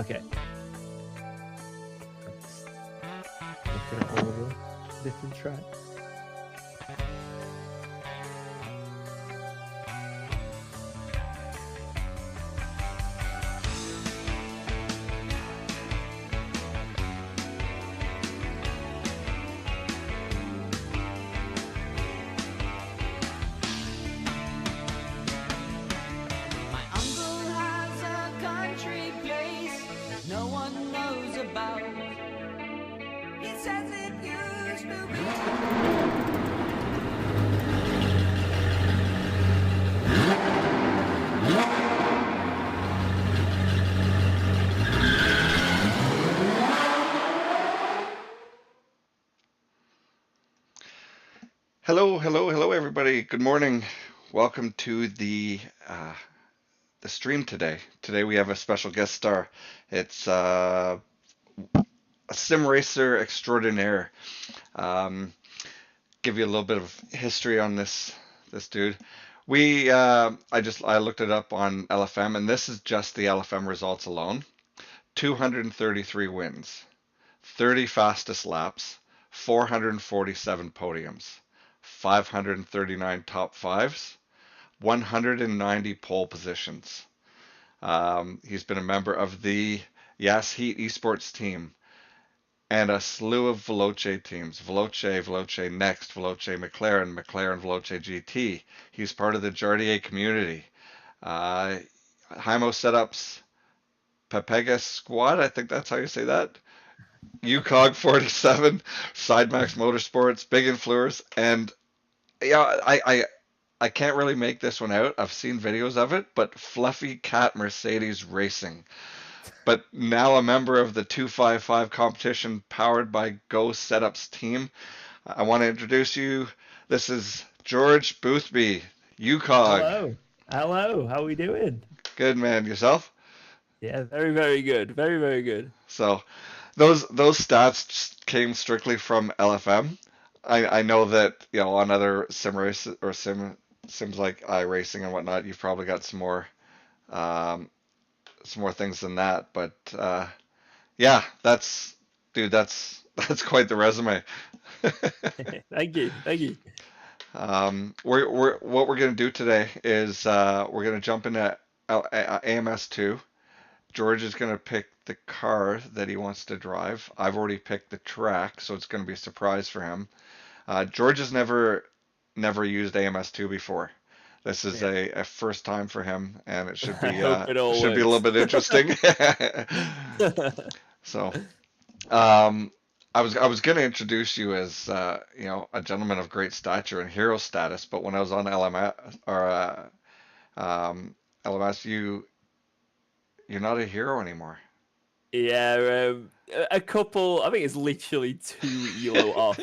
Okay. Looking at all the different tracks. My uncle has a country place that no one knows about. He says it used to be. Hello, everybody. Good morning. Welcome to the stream today. Today we have a special guest star. It's a sim racer extraordinaire. Um, give you a little bit of history on this dude. I looked it up on LFM, and this is just the LFM results alone. 233 wins, 30 fastest laps, 447 podiums, 539 top fives, 190 pole positions. He's been a member of the Yas Heat esports team and a slew of Veloce teams. Veloce Next, Veloce McLaren Veloce GT. He's part of the Jardier community. Hymo Setups, Pepegas Squad, I think that's how you say that. UKOG 47, Sidemax Motorsports, Big Influence, and yeah, I can't really make this one out. I've seen videos of it, but Fluffy Cat Mercedes Racing. But now a member of the 255 competition powered by Go Setups team. I want to introduce you. This is George Boothby, UKOG. Hello. How are we doing? Good man, yourself? Yeah, very, very good. Very, very good. So those stats just came strictly from LFM. I know that on other sim races or sims like iRacing and whatnot, you've probably got um, some more things than that. But yeah, that's quite the resume. Thank you. What we're gonna do today is we're gonna jump into AMS2. George is gonna pick the car that he wants to drive. I've already picked the track, so it's gonna be a surprise for him. George has never used AMS2 before. This is a first time for him, and it should I be hope it all should be a little works. bit interesting. So, um, I was gonna introduce you as a gentleman of great stature and hero status, but when I was on LMS, you're not a hero anymore. Yeah, a couple. I think it's literally 2 elo off.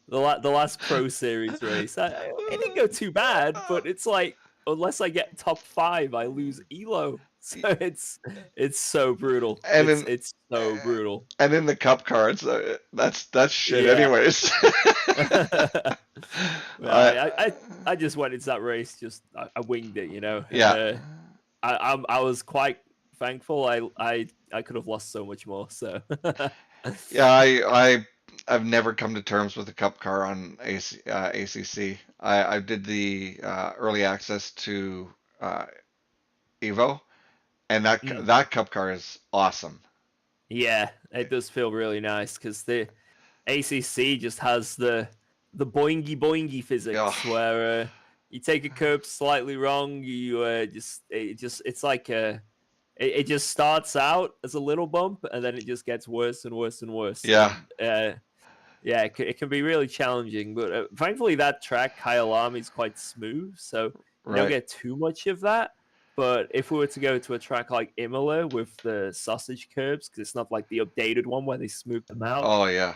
The last Pro Series race, it didn't go too bad, but it's like unless I get top 5, I lose elo. So it's so brutal. And It's so brutal. in the cup cards, that's shit Yeah. anyways. Well, I, I just went into that race. Just I winged it, and yeah, I was quite thankful. I could have lost so much more. So yeah. I've never come to terms with the cup car on ACC. I did the early access to uh, Evo, and that cup car is awesome. Yeah, it does feel really nice because the ACC just has the boingy physics Oh, where you take a curb slightly wrong, you it's like it just starts out as a little bump and then it just gets worse and worse and worse. yeah, And, yeah, it can be really challenging, but thankfully that track Kyalami is quite smooth, so you don't right. get too much of that. But if we were to go to a track like Imola with the sausage curbs, because it's not like the updated one where they smooth them out, Oh yeah.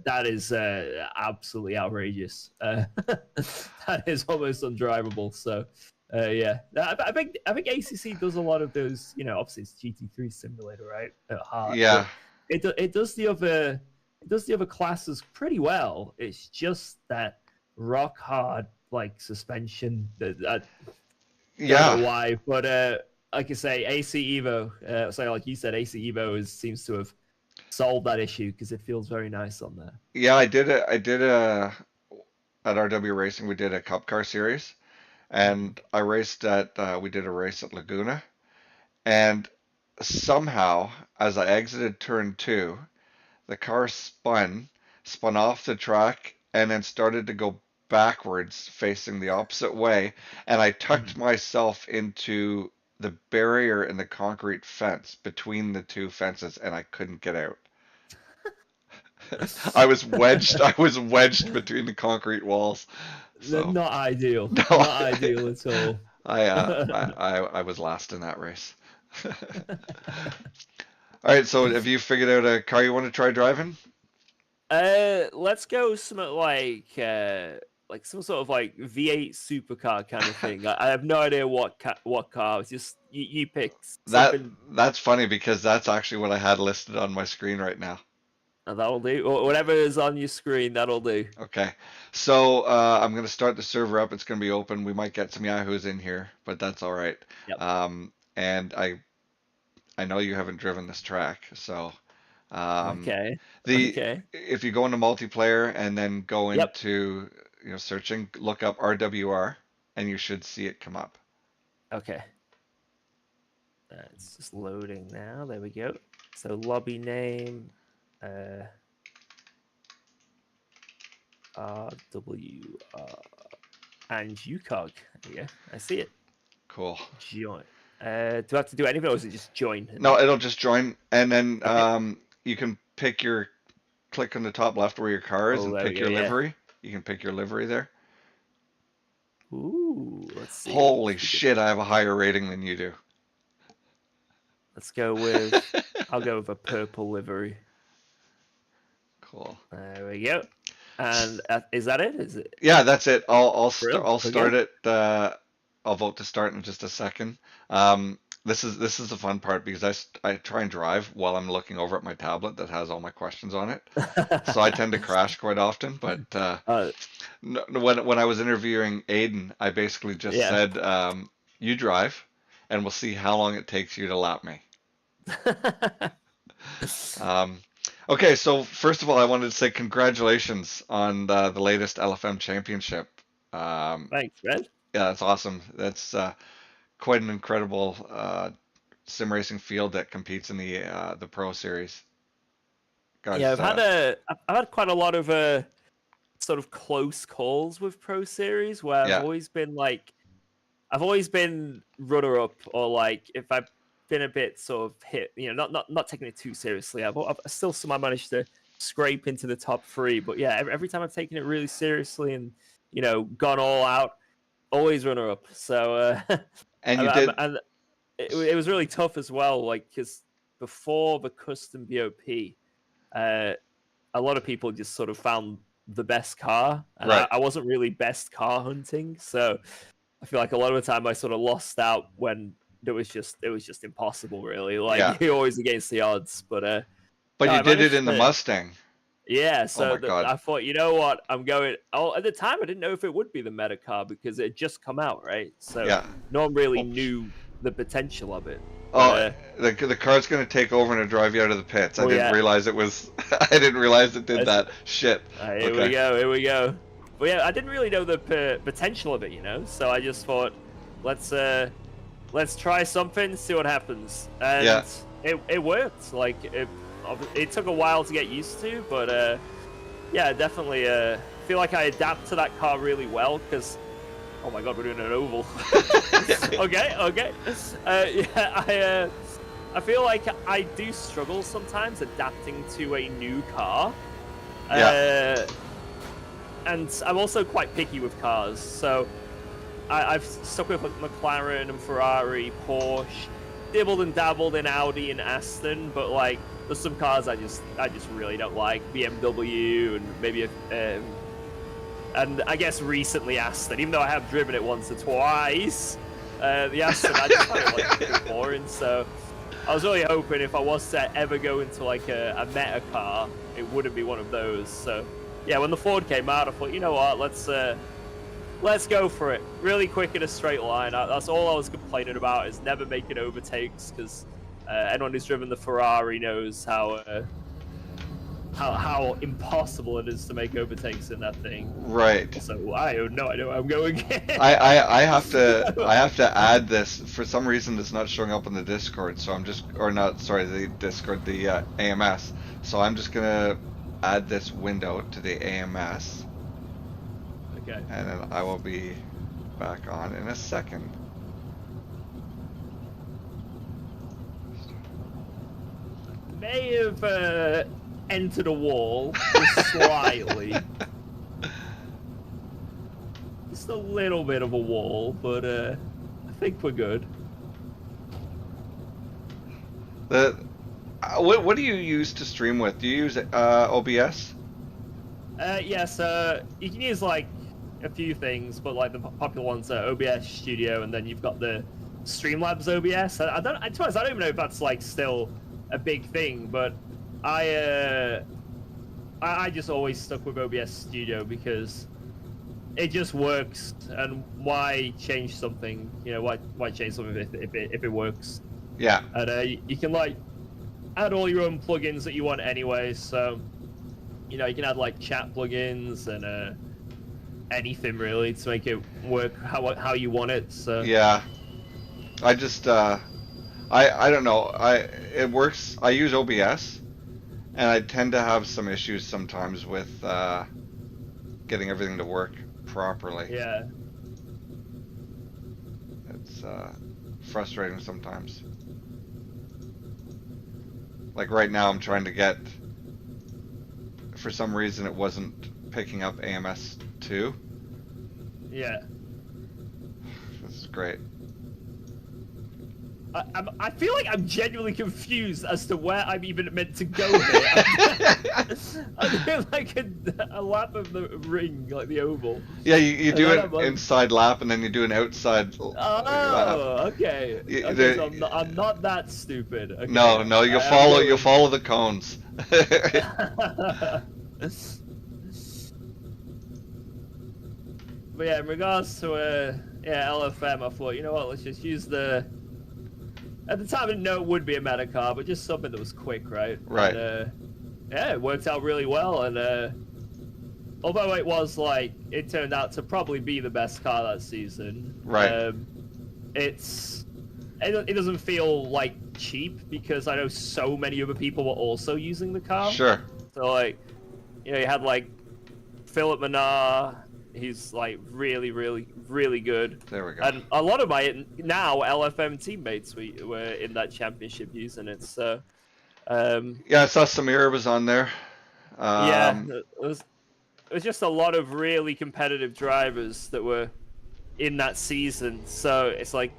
that is absolutely outrageous. That is almost undrivable. So yeah, I think ACC does a lot of those. Obviously it's GT3 simulator, right? At heart, Yeah. but it does the other classes pretty well. It's just that rock hard like suspension that I don't Yeah. know why, but like I say, AC Evo. So like you said, AC Evo seems to have solved that issue because it feels very nice on there. Yeah, I did at RW Racing. We did a Cup Car series, and I raced at. We did a race at Laguna, and somehow, as I exited turn two, the car spun off the track, and then started to go backwards, facing the opposite way, and I tucked myself into the barrier in the concrete fence between the two fences, and I couldn't get out. I was wedged between the concrete walls. So Not ideal. no, Not ideal at all. I was last in that race. All right, so have you figured out a car you want to try driving? Let's go something like some sort of like V8 supercar kind of thing. I have no idea what car. It's just you picked something. That's funny because that's actually what I had listed on my screen right now. That'll do. Whatever is on your screen, that'll do. Okay, so I'm going to start the server up. It's going to be open. We might get some yahoos in here, but that's all right. Yep. And I know you haven't driven this track, so Okay. the if you go into multiplayer and then go Yep. into searching, look up RWR, and you should see it come up. Okay. It's just loading now. There we go. So lobby name, RWR, and UKOG. There you go. I see it. Cool. Join. Do I have to do anything, or is it just join? No, it'll just join, and then you can click on the top left where your car is, and pick your livery. You can pick your livery there. Ooh, let's see. Holy shit, I have a higher rating than you do. Let's go with, I'll go with a purple livery. Cool. There we go. And is that it? Is it? Yeah, that's it. I'll start Okay. it. I'll vote to start in just a second. This is the fun part because I try and drive while I'm looking over at my tablet that has all my questions on it. So I tend to crash quite often. But when I was interviewing Aiden, I basically just said, "You drive, and we'll see how long it takes you to lap me." Okay, so first of all, I wanted to say congratulations on the latest LFM championship. Thanks, man. Yeah, that's awesome. That's quite an incredible sim racing field that competes in the Pro Series. Guys, Yeah, I've had quite a lot of sort of close calls with Pro Series where I've always been runner up, or like if I've been a bit sort of hit, not taking it too seriously. I've still somehow managed to scrape into the top three, but yeah, every time I've taken it really seriously and gone all out, always runner up. So and you did, and it was really tough as well, like because before the custom BOP, a lot of people just sort of found the best car, and right. I wasn't really best car hunting, so I feel like a lot of the time I sort of lost out when it was just impossible, really. Like you're always against the odds, but you did it in the Mustang. Yeah, so I thought, you know what, I'm going. Oh, at the time I didn't know if it would be the meta car because it had just come out, right? So no one really knew the potential of it. Oh, the car's gonna take over and drive you out of the pits. I didn't realize it was. I didn't realize it did that. Shit. Here we go. Here we go. But yeah, I didn't really know the potential of it, So I just thought, let's try something, see what happens, and it worked. Like it took a while to get used to, but yeah, definitely feel like I adapt to that car really well because. Oh my god, we're doing an oval. Okay. Yeah, I feel like I do struggle sometimes adapting to a new car. And I'm also quite picky with cars, so I've stuck with McLaren and Ferrari, Porsche, dibbled and dabbled in Audi and Aston, but like there's some cars I just really don't like, BMW and maybe and I guess recently Aston, even though I have driven it once or twice, the Aston I just find it like a bit boring. So I was really hoping if I was to ever go into like a meta car, it wouldn't be one of those. So yeah, when the Ford came out, I thought, you know what, let's let's go for it. Really quick in a straight line. That's all I was complaining about, is never making overtakes, because anyone who's driven the Ferrari knows how impossible it is to make overtakes in that thing. Right. So I have no idea where I'm going. I have to add this. For some reason, it's not showing up on the Discord, so I'm just, or not, sorry, the Discord, the AMS. So I'm just gonna add this window to the AMS, Okay. and then I will be back on in a second. May have entered a wall just slightly. Just a little bit of a wall, but I think we're good. What do you use to stream with? Do you use OBS? Yes, you can use like a few things, but like the popular ones are OBS Studio, and then you've got the Streamlabs OBS. I don't even know if that's like still a big thing, but I just always stuck with OBS Studio because it just works, and why change something? You know, why change something if it works? Yeah. And you can like add all your own plugins that you want anyway. So you know, you can add like chat plugins and anything really to make it work how you want it. So Yeah. I just I don't know. It works. I use OBS, and I tend to have some issues sometimes with getting everything to work properly. yeah. It's frustrating sometimes. Like right now, I'm trying to get. For some reason, it wasn't picking up AMS 2. Yeah. This is great. I feel like I'm genuinely confused as to where I'm even meant to go here. I'm doing like a lap of the ring, like the oval. Yeah, you do then an I'm like- inside lap, and then you do an outside lap. Oh, okay. Yeah, Okay, so I'm not that stupid. Okay. No, you'll follow the cones. But yeah, in regards to LFM, I thought, you know what, let's just use the. At the time, I didn't know it would be a meta car, but just something that was quick, right? Right. And, yeah, it worked out really well, and although it was like, it turned out to probably be the best car that season. Right. It doesn't feel like cheap, because I know so many other people were also using the car. Sure. So like, you know, you had like Philip Manar. He's like really, really, really good. There we go. And a lot of my now LFM teammates were in that championship using it. So, Yeah, I saw Samira was on there. yeah, it was just a lot of really competitive drivers that were in that season. So it's like,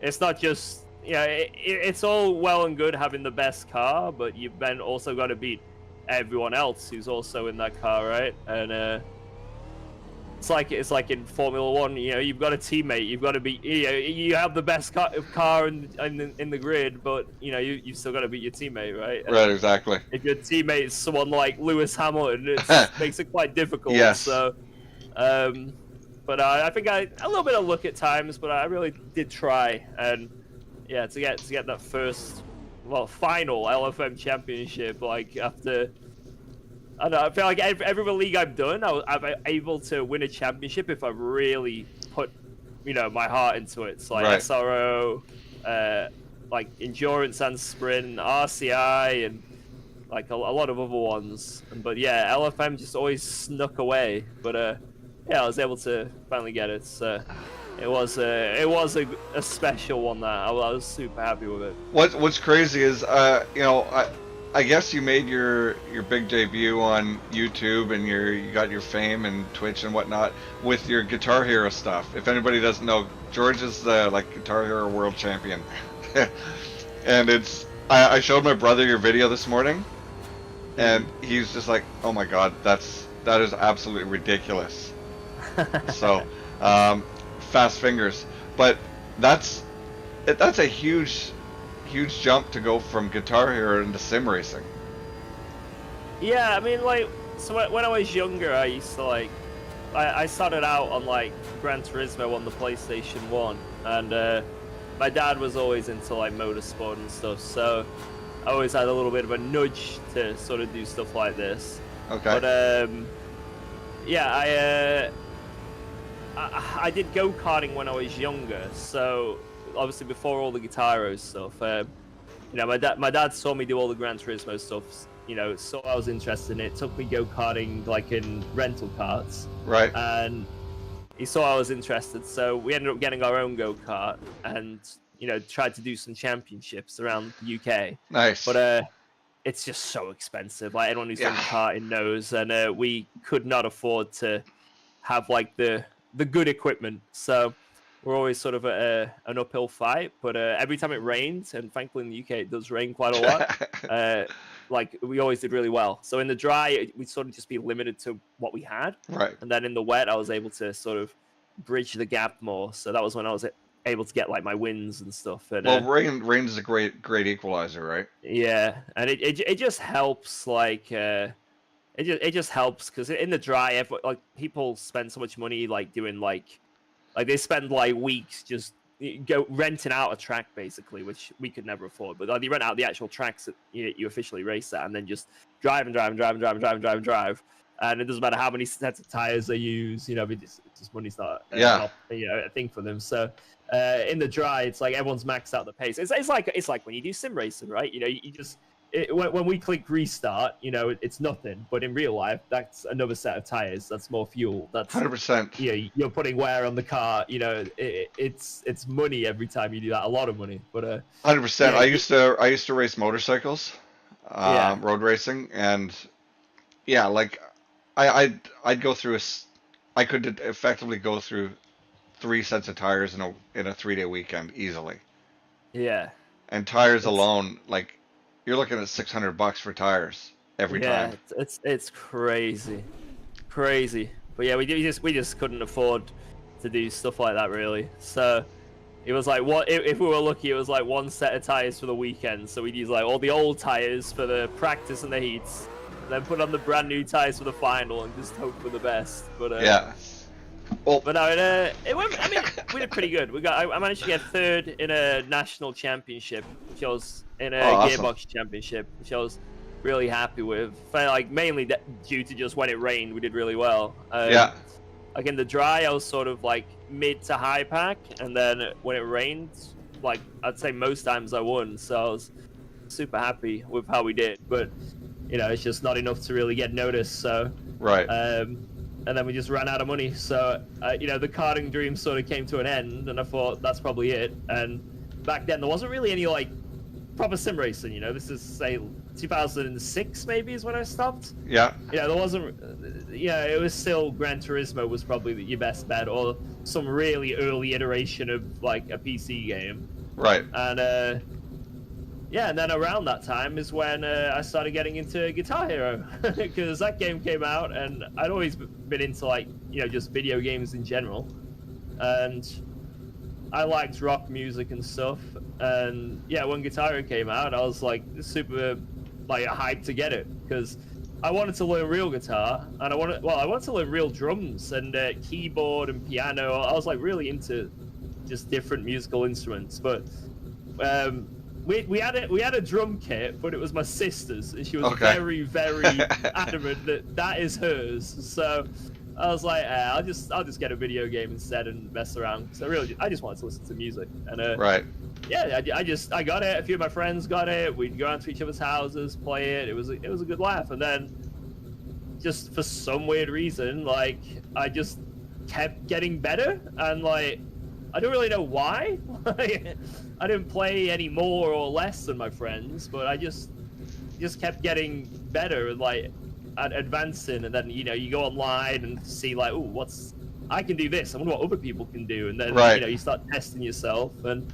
it's not just, you know, it's all well and good having the best car, but you've then also got to beat everyone else who's also in that car, right? And it's like in Formula One, you know, you've got a teammate, you've got to be, you know, you have the best car in the grid, but you know, you've still got to beat your teamate, right? Right, exactly. If your teammate is someone like Lewis Hamilton, it makes it quite difficult. Yes. So, but I think a little bit of luck at times, but I really did try, and yeah, to get that first, final LFM championship, like after. I don't know, I feel like every league I've done, I'm able to win a championship if I really put, you know, my heart into it. It's like Right. SRO, like endurance and sprint, RCI, and like a lot of other ones. But yeah, LFM just always snuck away. But yeah, I was able to finally get it. So it was a special one. That I was super happy with it. What's crazy is, you know, I guess you made your big debut on YouTube, and you got your fame and Twitch and whatnot with your Guitar Hero stuff. If anybody doesn't know, George is the Guitar Hero world champion, and I showed my brother your video this morning, and he's just like, oh my god, that is absolutely ridiculous. So fast fingers, but that's a huge jump to go from Guitar Hero into sim racing. Yeah, I mean, like, so when I was younger, I used to like I started out on like Gran Turismo on the PlayStation 1, and my dad was always into like motorsport and stuff, so I always had a little bit of a nudge to sort of do stuff like this. Okay. But yeah, I did go-karting when I was younger, so obviously before all the Guitar Hero stuff. You know, my dad saw me do all the Gran Turismo stuff, you know, saw I was interested in it, took me go-karting like in rental carts. Right. And he saw I was interested, so we ended up getting our own go-kart and, you know, tried to do some championships around the UK. Nice. But it's just so expensive. Like anyone who's done karting knows, and we could not afford to have like the good equipment. So we're always sort of an uphill fight. But every time it rains, and thankfully in the UK it does rain quite a lot, like we always did really well. So in the dry, we'd sort of just be limited to what we had. Right. And then in the wet, I was able to sort of bridge the gap more. So that was when I was able to get like my wins and stuff. And Well, rain is a great equalizer, right? yeah, and it just helps. Like it just helps because in the dry, like people spend so much money like doing like they spend like weeks just go renting out a track basically, which we could never afford. But they rent out the actual tracks that you officially race at, and then just drive, and it doesn't matter how many sets of tires they use. You know, just money's not not, you know, a thing for them. So in the dry, it's like everyone's maxed out the pace. It's like when you do sim racing, right? You know, you just when we click restart, you know, it's nothing. But in real life, that's another set of tires. That's more fuel. That's 100%. You know, you're putting wear on the car. You know, it's money every time you do that. A lot of money. But 100%. Yeah, I used to race motorcycles, road racing, and yeah, like I'd go through I could effectively go through 3 sets of tires in a 3-day weekend easily. Yeah. And tires alone, like you're looking at $600 for tires every time. Yeah, it's crazy. But yeah, we just couldn't afford to do stuff like that really. So it was like what if we were lucky, it was like 1 set of tires for the weekend. So we'd use like all the old tires for the practice and the heats, and then put on the brand new tires for the final and just hope for the best. But yeah. Well, but no, it went. I mean, we did pretty good. I managed to get 3rd in a national championship, which I was in a gearbox championship, which I was really happy with. Like mainly due to just when it rained, we did really well. Like in the dry, I was sort of like mid to high pack, and then when it rained, like I'd say most times I won. So I was super happy with how we did. But you know, it's just not enough to really get noticed. So right. And then we just ran out of money. So, you know, the karting dream sort of came to an end, and I thought that's probably it. And back then, there wasn't really any, like, proper sim racing, you know? This is, say, 2006 maybe is when I stopped. Yeah. You know, there wasn't... Yeah, it was still Gran Turismo was probably your best bet, or some really early iteration of, like, a PC game. Right. And, yeah, and then around that time is when I started getting into Guitar Hero, because that game came out, and I'd always been into, like, you know, just video games in general, and I liked rock music and stuff, and yeah, when Guitar Hero came out, I was, like, super, like, hyped to get it, because I wanted to learn real guitar, and I wanted to learn real drums, and keyboard and piano. I was, like, really into just different musical instruments, but, We had a drum kit, but it was my sister's, and she was very, very adamant that is hers. So I was like, I'll just get a video game instead and mess around. So really, I just wanted to listen to music, and right. Yeah, I got it. A few of my friends got it. We'd go out to each other's houses, play it. It was a good laugh, and then just for some weird reason, like I just kept getting better, and like I don't really know why. I didn't play any more or less than my friends, but I just kept getting better and like advancing. And then, you know, you go online and see like, oh, I can do this. I wonder what other people can do. And then, you know, you start testing yourself. And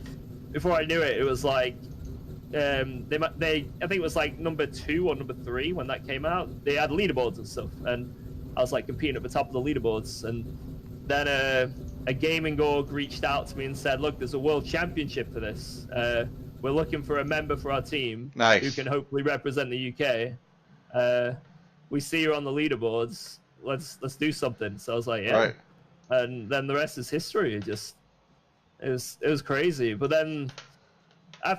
before I knew it, it was like, I think it was like number 2 or number 3 when that came out. They had leaderboards and stuff, and I was like competing at the top of the leaderboards. And then a gaming org reached out to me and said, look, there's a world championship for this. We're looking for a member for our team who can hopefully represent the UK. We see you're on the leaderboards. let's do something. So I was like, yeah. Right. And then the rest is history. It was crazy. But then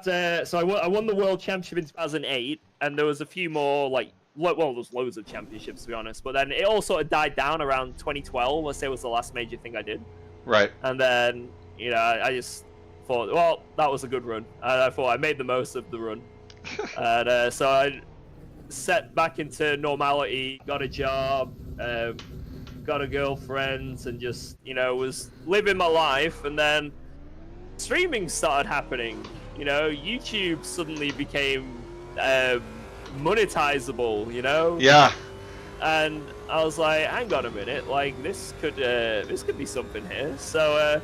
so I won the world championship in 2008, and there was a few more well, there's loads of championships to be honest. But then it all sort of died down around 2012. Let's say was the last major thing I did. Right. And then I just thought, well, that was a good run, and I thought I made the most of the run. And so I set back into normality, got a job, got a girlfriend, and just was living my life. And then streaming started happening. YouTube suddenly became monetizable. Yeah. And I was like, hang on a minute, like this could be something here. So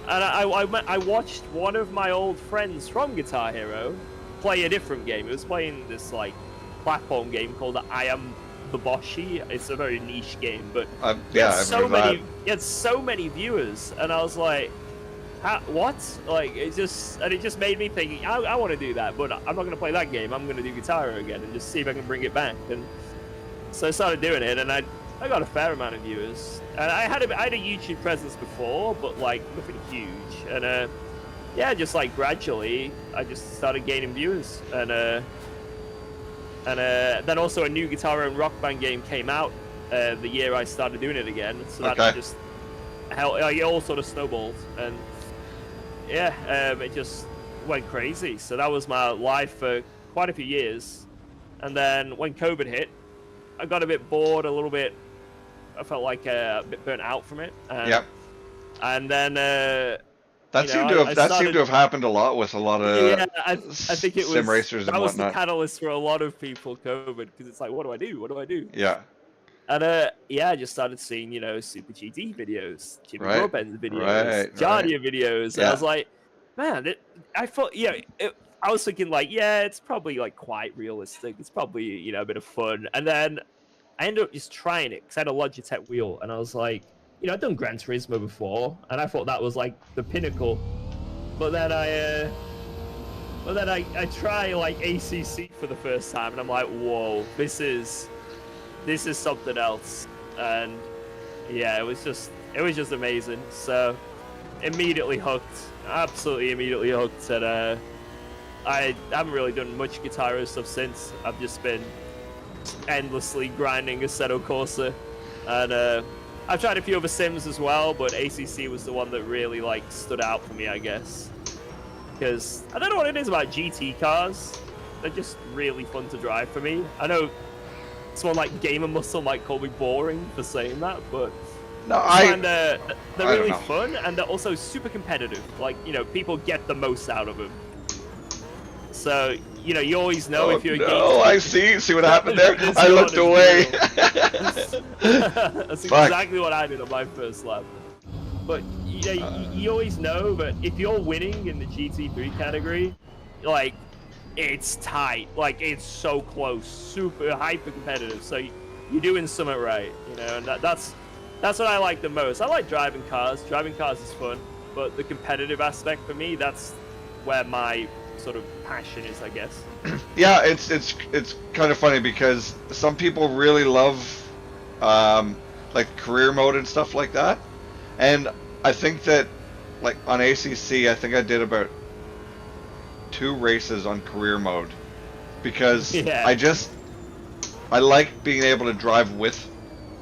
and I watched one of my old friends from Guitar Hero play a different game. He was playing this like platform game called I Am the Boshi. It's a very niche game, but yeah, it had so many viewers, and I was like, what? Like it just made me think I want to do that, but I'm not going to play that game. I'm going to do Guitar Hero again and just see if I can bring it back. And so I started doing it, and I got a fair amount of viewers. And I had a YouTube presence before, but like nothing huge. And just like gradually, I just started gaining viewers. And then also a new Guitar and Rock Band game came out the year I started doing it again. So that just helped. It all sort of snowballed, and it just went crazy. So that was my life for quite a few years. And then when COVID hit, I got a bit bored, a little bit. I felt like a bit burnt out from it. Yep. And then that seemed to have happened a lot with a lot of I think it was sim racers and that was whatnot. the catalyst for a lot of people, COVID, because it's like, what do I do? What do I do? Yeah. And I just started seeing Super GT videos, Jimmy Broadbent's videos, Jardia videos, and I was like, man, I thought I was thinking like, it's probably like quite realistic. It's probably a bit of fun. And then I ended up just trying it because I had a Logitech wheel, and I was like, I'd done Gran Turismo before, and I thought that was like the pinnacle. But then I try like ACC for the first time, and I'm like, whoa, this is something else. And it was just amazing. So immediately hooked, absolutely immediately hooked. And I haven't really done much Guitar Hero stuff since. I've just been endlessly grinding Assetto Corsa, and I've tried a few other sims as well, but ACC was the one that really like stood out for me, I guess, because I don't know what it is about GT cars. They're just really fun to drive for me. I know someone like Gamer Muscle might call me boring for saying that, but they're really fun, and they're also super competitive. Like people get the most out of them. So you always know if you're a game. Oh, I see what happened there. I looked away. That's exactly what I did on my first lap. But you always know that if you're winning in the GT3 category, like it's tight, like it's so close, super hyper competitive. So you're doing something right, and that's what I like the most. I like driving cars. Driving cars is fun, but the competitive aspect for me, that's where my sort of passion is, I guess. Yeah, it's kind of funny because some people really love like career mode and stuff like that, and I think that like on ACC, I think I did about 2 races on career mode because I like being able to drive with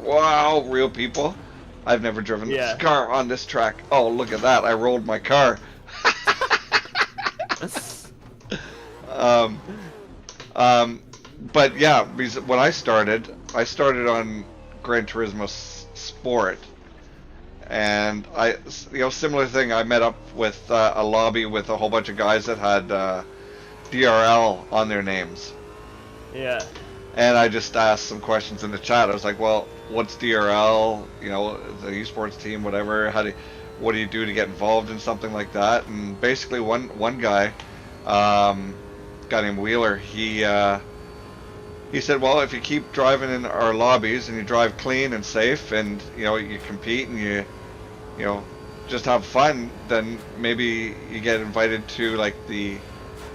real people. I've never driven this car on this track. Oh, look at that! I rolled my car. But yeah, because when I started on Gran Turismo Sport, and similar thing. I met up with a lobby with a whole bunch of guys that had DRL on their names. Yeah. And I just asked some questions in the chat. I was like, well, what's DRL? The esports team, whatever. What do you do to get involved in something like that? And basically, one guy, guy named Wheeler, he said, well, if you keep driving in our lobbies and you drive clean and safe, and you compete and you just have fun, then maybe you get invited to like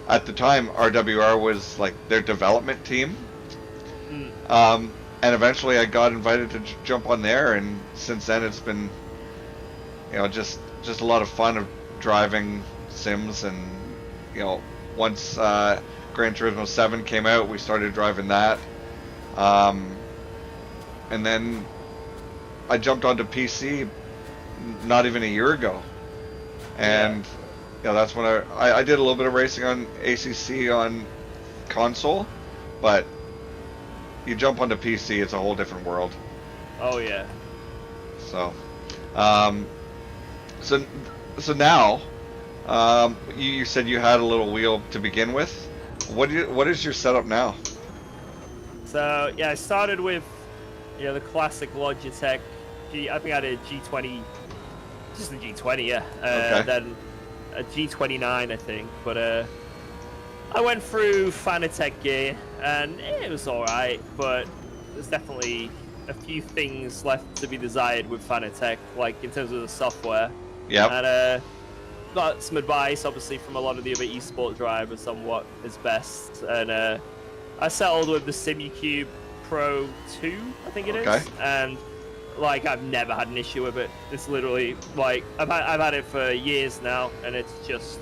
at the time RWR was like their development team. and eventually I got invited to jump on there, and since then it's been, just a lot of fun of driving sims. And once Gran Turismo 7 came out, we started driving that, and then I jumped onto PC not even a year ago, and that's when I did a little bit of racing on ACC on console, but you jump onto PC, it's a whole different world. Oh yeah. So, so now, you said you had a little wheel to begin with. What is your setup now? So yeah, I started with the classic Logitech. I think I had a G20, just a G20, yeah. Okay. Then a G29, I think. But I went through Fanatec gear, and it was all right. But there's definitely a few things left to be desired with Fanatec, like in terms of the software. Yeah. And got some advice, obviously, from a lot of the other esports drivers on what is best. And I settled with the SimuCube Pro 2, I think it is. And like, I've never had an issue with it. It's literally like I've had it for years now, and it's just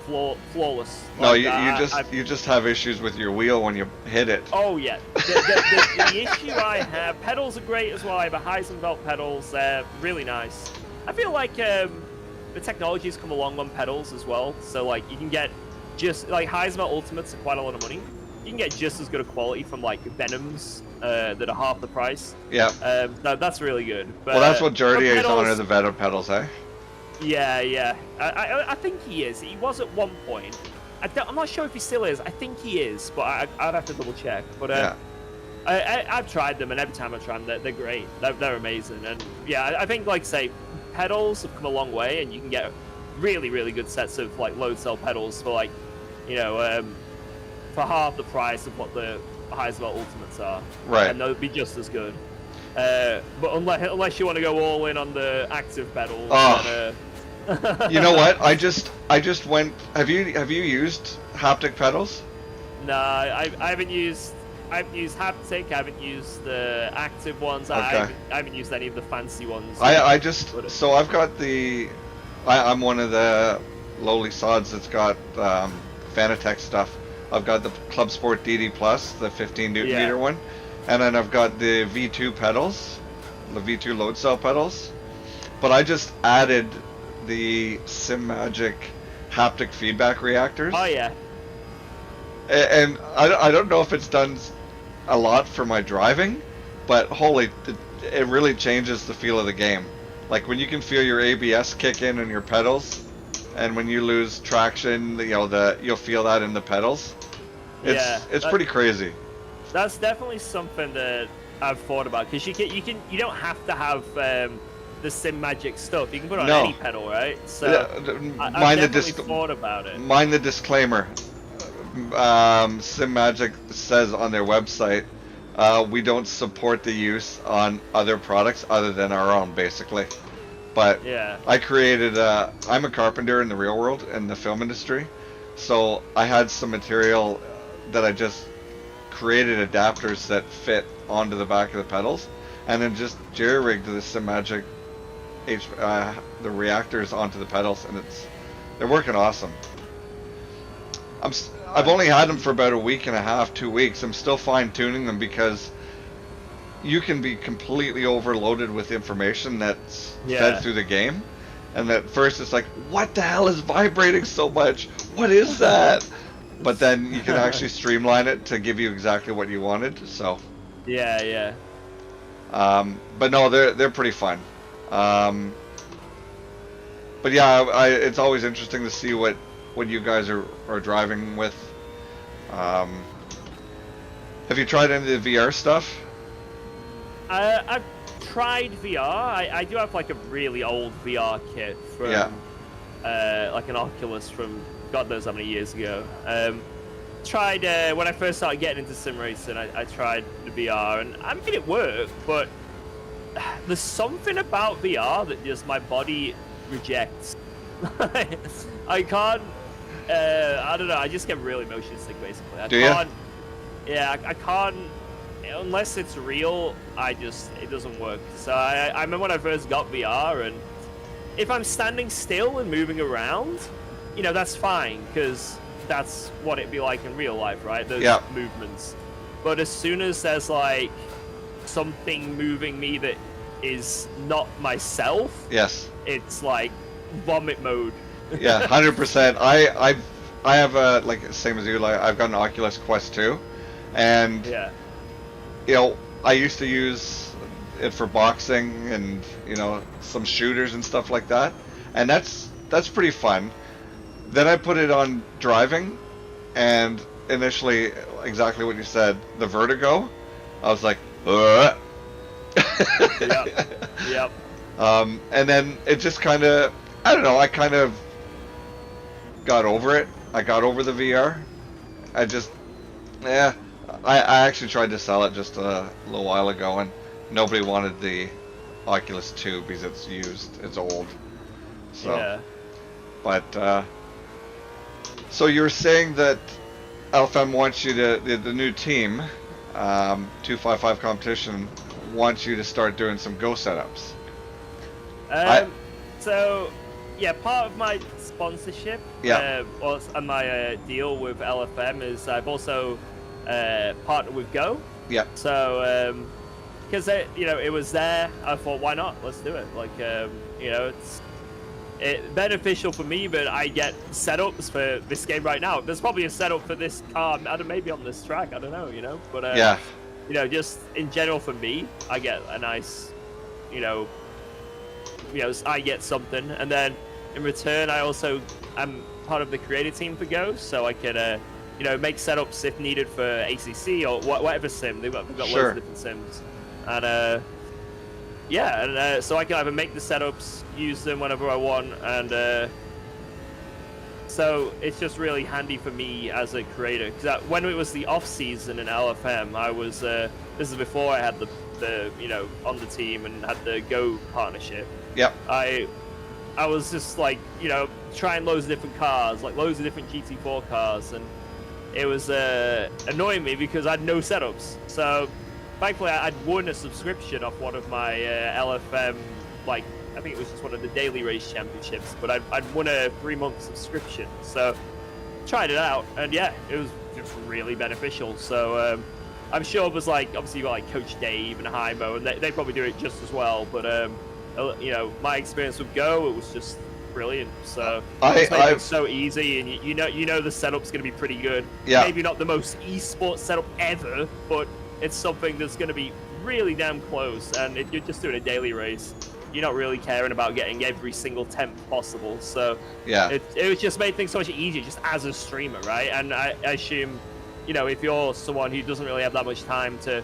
flawless. No, like, you just have issues with your wheel when you hit it. Oh yeah, the issue I have, pedals are great as well. I have a Heisenfeld pedals, they're really nice. I feel like the technology's come along on pedals as well, so like you can get just like Heisenfeld Ultimates are quite a lot of money. You can get just as good a quality from like Venoms that are half the price. Yeah. That's really good. But, well, that's what Jordy is on, are pedals, the Venom pedals, eh? Yeah. I think he is. He was at one point. I'm not sure if he still is. I think he is, but I'd have to double check. But yeah. I've tried them, and every time I try them, they're great. They're amazing. And yeah, I think, like, say, pedals have come a long way, and you can get really, really good sets of like load cell pedals for like, for half the price of what the Heisenfeld Ultimates are. Right. And they'll be just as good. But unless you want to go all in on the active pedals. Oh. Then, you know what? I just went. Have you used haptic pedals? No, I haven't used. I've used haptic. I haven't used the active ones. Okay. I haven't used any of the fancy ones. So I've got the. I'm one of the lowly sods that's got Fanatec stuff. I've got the Club Sport DD Plus, the 15 Newton meter one, and then I've got the V2 pedals, the V2 load cell pedals. But I just added the SimMagic haptic feedback reactors. Oh yeah. And I don't know if it's done a lot for my driving, but holy, it really changes the feel of the game. Like when you can feel your ABS kick in your pedals, and when you lose traction, you'll feel that in the pedals. It's pretty crazy. That's definitely something that I've thought about, because you don't have to have the SimMagic stuff. You can put it on any pedal, right? So I've definitely thought about it. Mind the disclaimer. SimMagic says on their website, we don't support the use on other products other than our own, basically. But yeah. I created I'm a carpenter in the real world, in the film industry, so I had some material that I just created adapters that fit onto the back of the pedals, and then just jerry-rigged the SimMagic the reactors onto the pedals, and they're working awesome. I've only had them for about a week and a half, 2 weeks. I'm still fine-tuning them because you can be completely overloaded with information that's fed through the game. And at first it's like, what the hell is vibrating so much? What is that? But then you can actually streamline it to give you exactly what you wanted. So yeah. But no, they're pretty fun. But yeah, it's always interesting to see what you guys are driving with. Have you tried any of the VR stuff? I've tried VR. I do have like a really old VR kit from like an Oculus from God knows how many years ago. Tried when I first started getting into sim racing. I tried the VR, and I mean it worked, but there's something about VR that just my body rejects. I can't. I don't know. I just get really motion sick, basically. I can't. Yeah, I can't unless it's real, it doesn't work. So I remember when I first got VR, and if I'm standing still and moving around, that's fine, because that's what it'd be like in real life, right? Those movements. But as soon as there's like something moving me that is not myself, Yes. it's like vomit mode. Yeah, 100%. I have a, like, same as you, like, I've got an Oculus Quest 2, and Yeah. I used to use it for boxing and some shooters and stuff like that, and that's pretty fun. Then I put it on driving, and initially, exactly what you said, the vertigo, I was like, ugh. Yep. And then it just kind of, I don't know, I kind of got over it. I got over the VR. I actually tried to sell it just a little while ago, and nobody wanted the Oculus 2 because it's used, it's old. So, yeah. But, so you were saying that LFM wants you to, the new team, 255 competition, wants you to start doing some Go setups. So, yeah, part of my sponsorship, and my deal with LFM is I've also partnered with Go. Yeah. So, because it was there, I thought, why not? Let's do it. Like, it's beneficial for me, but I get setups for this game right now. There's probably a setup for this car, maybe on this track, I don't know, but yeah. Just in general for me, I get a nice, I get something, and then in return, I'm part of the creative team for Go, so I can, make setups if needed for ACC or whatever sim. They've got Sure. loads of different sims, and so I can either make the setups, use them whenever I want, and so it's just really handy for me as a creator. Because when it was the off season in LFM, I was this is before I had the on the team and had the Go partnership. Yep. I was just like trying loads of different cars, like loads of different GT4 cars, and it was annoying me because I had no setups. So thankfully I'd won a subscription off one of my LFM, like I think it was just one of the daily race championships, but I'd won a 3-month subscription, so tried it out, and yeah, it was just really beneficial. So I'm sure it was like, obviously you got like Coach Dave and Hymo, and they probably do it just as well, but my experience with Go, it was just brilliant. So it's so easy, and you know the setup's going to be pretty good. Yeah. Maybe not the most esports setup ever, but it's something that's going to be really damn close. And if you're just doing a daily race, you're not really caring about getting every single temp possible. So yeah, it was just made things so much easier just as a streamer, right? And I assume, if you're someone who doesn't really have that much time to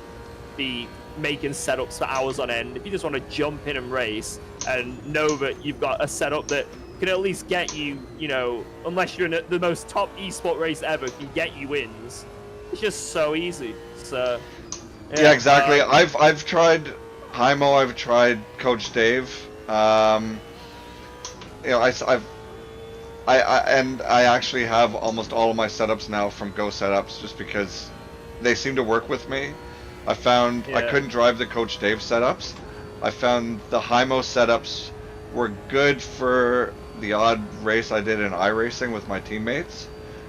be making setups for hours on end, if you just want to jump in and race and know that you've got a setup that can at least get you, unless you're in the most top esport race ever, can get you wins. It's just so easy. So yeah, exactly. I've tried Hymo, I've tried Coach Dave. I actually have almost all of my setups now from Go Setups, just because they seem to work with me. I found I couldn't drive the Coach Dave setups. I found the Hymo setups were good for the odd race I did in iRacing with my teammates,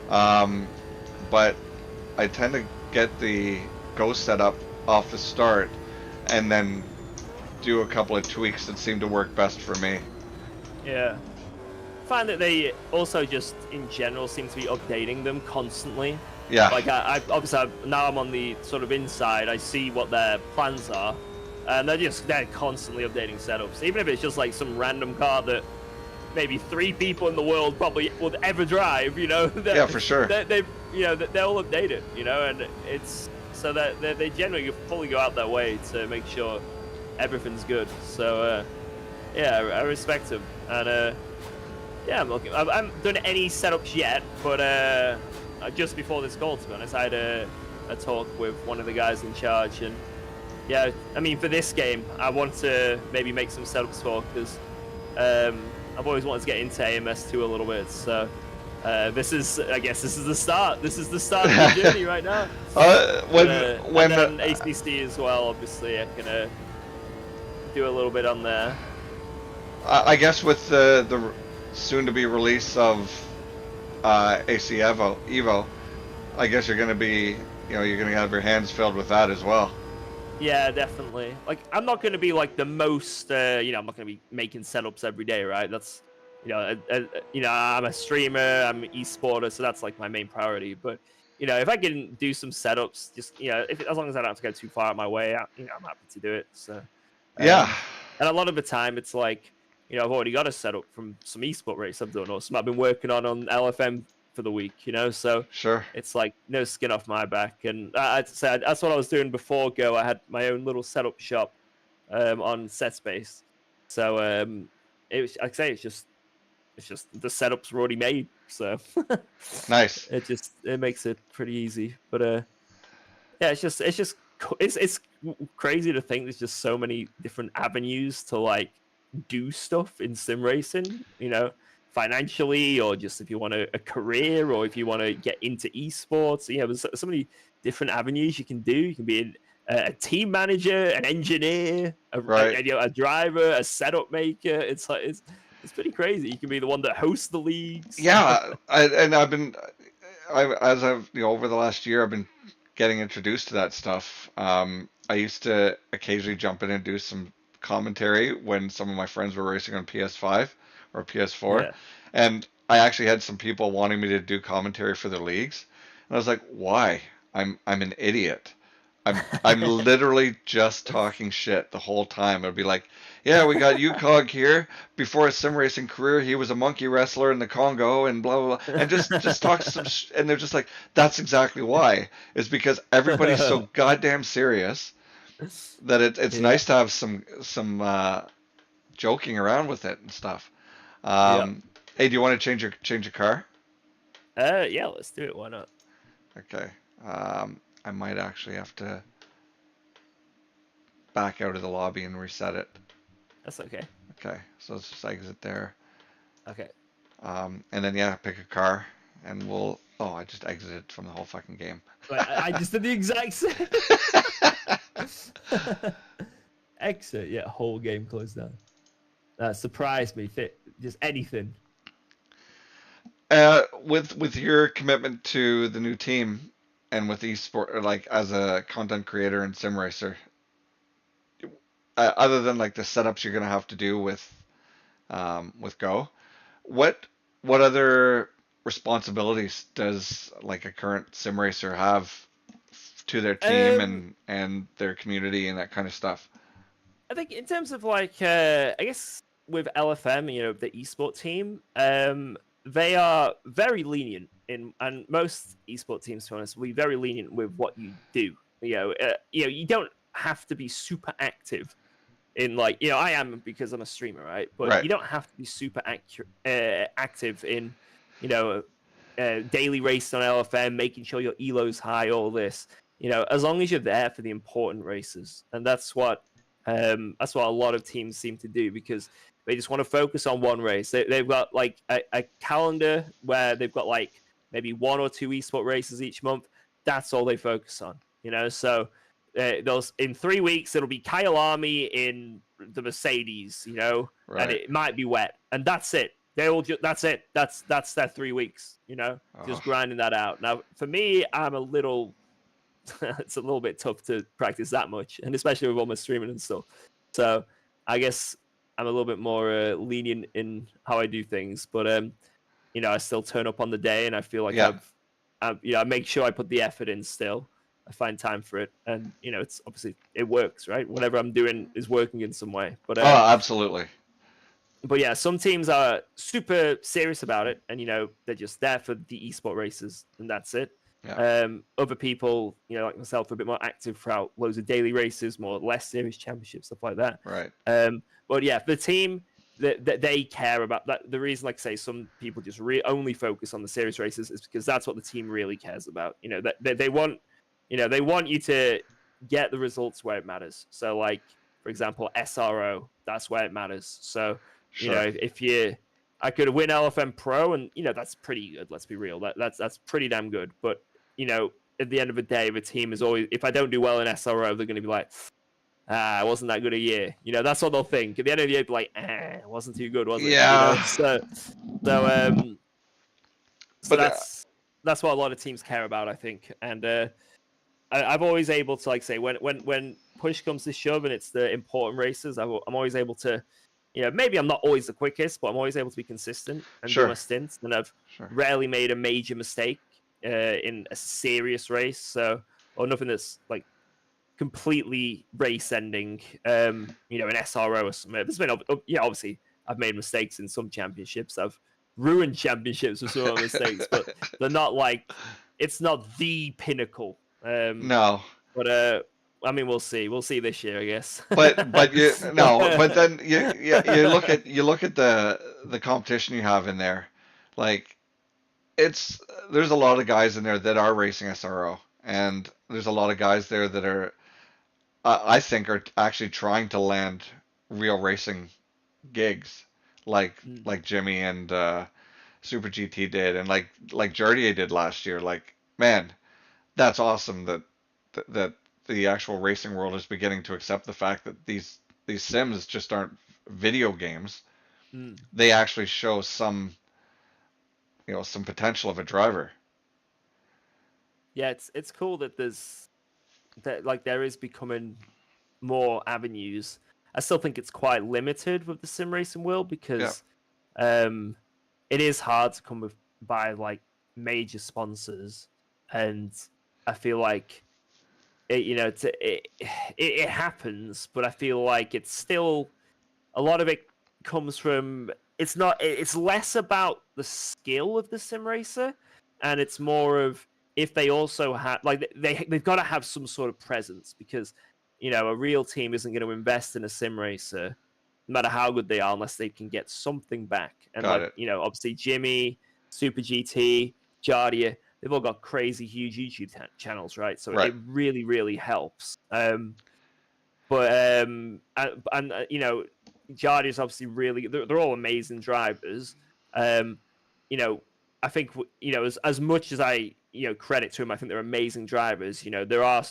but I tend to get the Go setup off the start and then do a couple of tweaks that seem to work best for me. Yeah. I find that they also just in general seem to be updating them constantly. Yeah. Like now I'm on the sort of inside, I see what their plans are, and they're constantly updating setups. Even if it's just like some random car that maybe 3 people in the world probably would ever drive, Yeah, for sure. They'll update it, and it's so that they generally fully go out their way to make sure everything's good. So I respect them, and I'm looking. I haven't done any setups yet, but just before this call, to be honest, I had a talk with one of the guys in charge, and yeah, I mean, for this game, I want to maybe make some setups for, because I've always wanted to get into AMS2 a little bit, so I guess this is the start. This is the start of the journey right now. when And then ACC as well. Obviously, I can do a little bit on there. I guess with the soon to be release of AC Evo, I guess you're gonna be, you're gonna have your hands filled with that as well. Yeah, definitely. Like, I'm not gonna be like the most, I'm not gonna be making setups every day, right? That's, I'm a streamer, I'm an esporter, so that's like my main priority. But if I can do some setups, just as long as I don't have to go too far out my way, I'm happy to do it. So, Yeah, and a lot of the time, it's like, I've already got a setup from some esport race I've done, or some I've been working on LFM for the week, so sure. it's like no skin off my back. And I'd say that's what I was doing before Go. I had my own little setup shop on SetSpace. So it was, like I say, it's just the setups are already made. So Nice. it makes it pretty easy. But yeah, it's crazy to think there's just so many different avenues to like do stuff in sim racing, financially, or just if you want a career, or if you want to get into esports. There's so many different avenues you can do. You can be a team manager, an engineer, Right. a driver, a setup maker. It's like it's pretty crazy. You can be the one that hosts the leagues. Yeah, as I've, over the last year, I've been getting introduced to that stuff. I used to occasionally jump in and do some commentary when some of my friends were racing on PS5 or PS4, Yeah. and I actually had some people wanting me to do commentary for their leagues, and I was like, why? I'm an idiot. I'm literally just talking shit the whole time. I'd be like, yeah, we got UKOG here. Before his sim racing career, he was a monkey wrestler in the Congo and blah blah blah, and just talk some and they're just like, that's exactly why. It's because everybody's so goddamn serious that it's Yeah. nice to have some joking around with it and stuff. Yeah. Hey, do you want to change your car? Yeah, let's do it. Why not? Okay. I might actually have to back out of the lobby and reset it. That's okay. Okay, so let's just exit there. Okay. And then yeah, pick a car, and we'll. Oh, I just exited from the whole fucking game. I just did the exact same. Exit. Yeah, whole game closed down. That surprised me. Just anything. With your commitment to the new team, and with esport, or like as a content creator and sim racer, other than like the setups you're gonna have to do with Go, what what other responsibilities does like a current sim racer have to their team Um, and their community and that kind of stuff? I think in terms of like, I guess with LFM, the esport team, they are very lenient and most esport teams, to be honest, will be very lenient with what you do. You don't have to be super active in like, I am because I'm a streamer, right? But Right. you don't have to be super active in, you know, daily race on LFM, making sure your elo's high, all this. As long as you're there for the important races, and that's what a lot of teams seem to do, because they just want to focus on one race. They've got like a calendar where they've got like maybe one or two esport races each month. That's all they focus on. So those in 3 weeks it'll be Kyle Army in the Mercedes, and Right. it might be wet, and that's it. They will just that's it. That's their 3 weeks. Oh, Just grinding that out. Now, for me, I'm a little. It's a little bit tough to practice that much, and especially with all my streaming and stuff. So I guess I'm a little bit more lenient in how I do things, but I still turn up on the day, and I feel like yeah. I make sure I put the effort in still. I find time for it, and it's obviously it works, right? Whatever I'm doing is working in some way. Oh, absolutely. But yeah, some teams are super serious about it, and they're just there for the esport races, and that's it. Yeah. Other people, like myself, are a bit more active throughout loads of daily races, more less series championships, stuff like that. Right. But yeah, the team that they care about that. The reason, like I say, some people just only focus on the series races is because that's what the team really cares about. That they want, they want you to get the results where it matters. So, like for example, SRO, that's where it matters. So, Sure. if you I could win LFM Pro, and that's pretty good. Let's be real. That's pretty damn good. But at the end of the day, the team is always, if I don't do well in SRO, they're going to be like, it wasn't that good a year. That's what they'll think. At the end of the year, be like, it wasn't too good, was it? Yeah. So But that's what a lot of teams care about, I think. And I've always able to, like, say, when push comes to shove and it's the important races, I'm always able to, maybe I'm not always the quickest, but I'm always able to be consistent and do Sure. my stints. And I've Sure. rarely made a major mistake in a serious race, or nothing that's like completely race ending. In SRO or something. There's been, obviously I've made mistakes in some championships. I've ruined championships with some of my mistakes, but they're not like, it's not the pinnacle. No. But I mean, we'll see. We'll see this year, I guess. But then you look at the competition you have in there, like there's a lot of guys in there that are racing SRO, and there's a lot of guys there that are I think are actually trying to land real racing gigs, like Jimmy and Super GT did, and like Jardier did last year. Like, man, that's awesome that the actual racing world is beginning to accept the fact that these sims just aren't video games. They actually show some some potential of a driver. Yeah, it's cool that there is becoming more avenues. I still think it's quite limited with the sim racing world because it is hard to come by like major sponsors, and I feel like it happens, but I feel like it's still, a lot of it comes from, it's less about the skill of the sim racer, and it's more of, if they also have, like, they've got to have some sort of presence, because a real team isn't going to invest in a sim racer no matter how good they are unless they can get something back. And obviously Jimmy, Super GT, Jardia, they've all got crazy huge YouTube channels, right? So it really, really helps. Jardia's obviously really, they're all amazing drivers. I think as much as I credit to them, I think they're amazing drivers. There are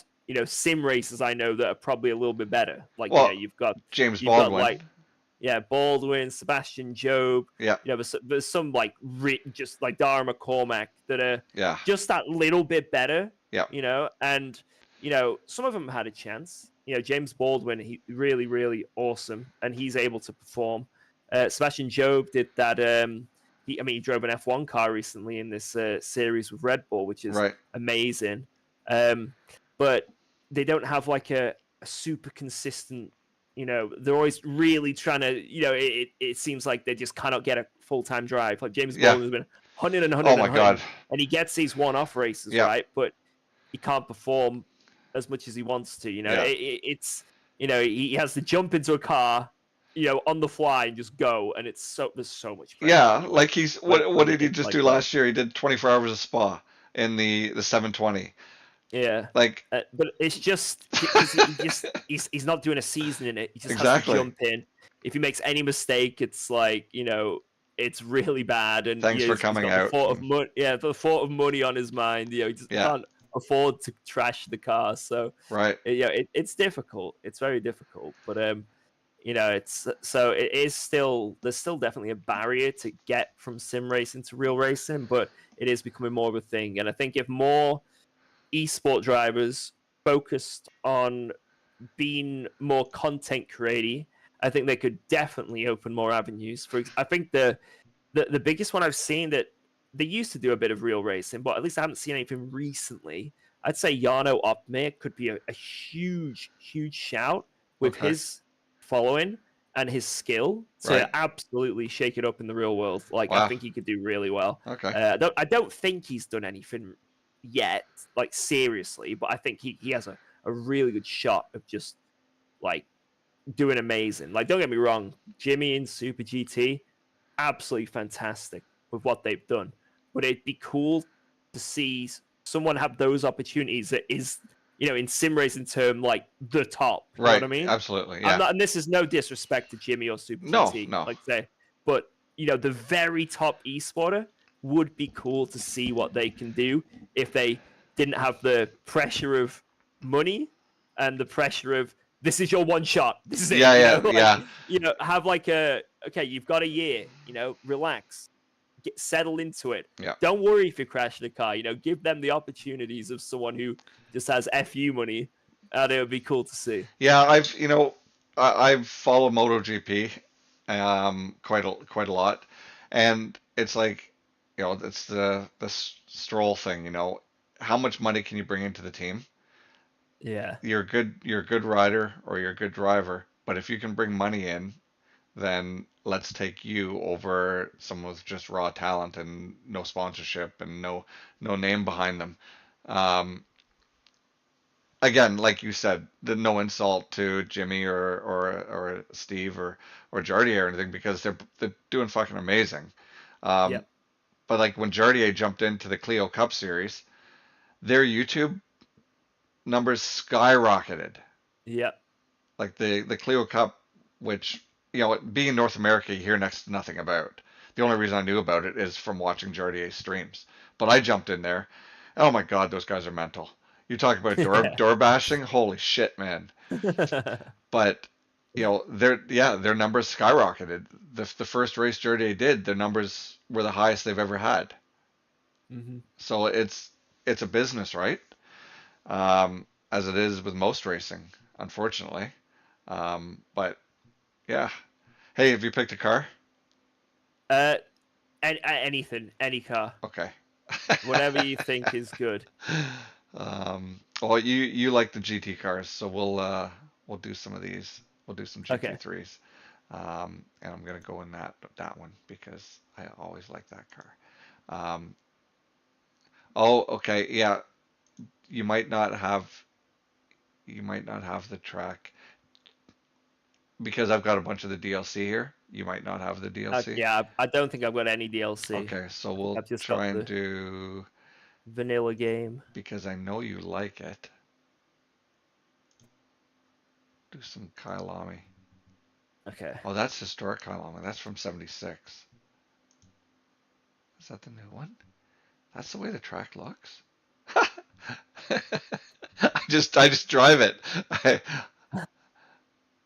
sim racers I know that are probably a little bit better. Like, you've got James Baldwin. Baldwin, Sebastian Job. Yeah. There's some like just like Dara McCormack that are just that little bit better. Yeah. And some of them had a chance. James Baldwin, he really, really awesome, and he's able to perform. Sebastian Job did that. He drove an F1 car recently in this series with Red Bull, which is amazing. But they don't have like a super consistent, they're always really trying to, it seems like they just cannot get a full-time drive. Like James Baldwin's been hunting and hunting and hunting, and he gets these one-off races, right? But he can't perform as much as he wants to, he has to jump into a car, on the fly and just go, and there's so much pressure. Yeah, like what did he just do last year? He did 24 hours of Spa in the 720. Yeah, like, but it's just he's not doing a season in it. He just has to jump in. If he makes any mistake, it's like it's really bad. And thanks for coming out. The thought of money on his mind. He just can't afford to trash the car. So it's difficult. It's very difficult. But there's still definitely a barrier to get from sim racing to real racing, but it is becoming more of a thing. And I think if more esport drivers focused on being more content creating, I think they could definitely open more avenues. I think the biggest one I've seen, that they used to do a bit of real racing, but at least I haven't seen anything recently. I'd say Jarno Opmeer could be a huge shout with his following and his skill to absolutely shake it up in the real world. Like, I think he could do really well. Okay. I don't think he's done anything yet, like, seriously, but I think he has a really good shot of just like doing amazing. Like, don't get me wrong, Jimmy and Super GT, absolutely fantastic with what they've done, but it'd be cool to see someone have those opportunities that is, in sim racing term, like the top. You know what I mean? Absolutely. Yeah. And this is no disrespect to Jimmy or Super GT, no. like say, but the very top esporter would be cool to see what they can do if they didn't have the pressure of money and the pressure of this is your one shot. This is it. Yeah, yeah, Like, yeah, have like okay, you've got a year, relax, get settle into it. yeah. Don't worry if you crash the car, give them the opportunities of someone who just has FU money. And it would be cool to see. Yeah, I've followed MotoGP quite a lot, and it's like, it's the Stroll thing. How much money can you bring into the team? Yeah. You're a good rider or you're a good driver, but if you can bring money in, then let's take you over someone with just raw talent and no sponsorship and no name behind them. Um, Again, like you said, no insult to Jimmy or Steve or Jardier or anything because they're doing fucking amazing. Um, Yep. but like when Jardier jumped into the Clio Cup series, their YouTube numbers skyrocketed. Yep. Like the Clio Cup, which being North America, you hear next to nothing about. The only reason I knew about it is from watching Jardier's streams. But I jumped in there. Oh my God, those guys are mental. You talk about Yeah. door bashing, holy shit, man. But their numbers skyrocketed. The first race Jardier did, their numbers were the highest they've ever had. Hmm. So it's a business, right? As it is with most racing, unfortunately. But yeah. Hey, have you picked a car? Uh, anything, any car, Okay. whatever you think is good. Well, you like the GT cars, so we'll do some of these. We'll do some Okay. GT3s. And I'm gonna go in that one because I always like that car. Um, oh, okay, yeah. You might not have you might not have the track because I've got a bunch of the DLC here. You might not have the DLC. Yeah, I don't think I've got any DLC. Okay, so we'll I've just try got and the do vanilla game. because I know you like it. Do some Kyalami. Okay. Oh, that's historic Kyalami. That's from '76. Is that the new one? That's the way the track looks. I just drive it.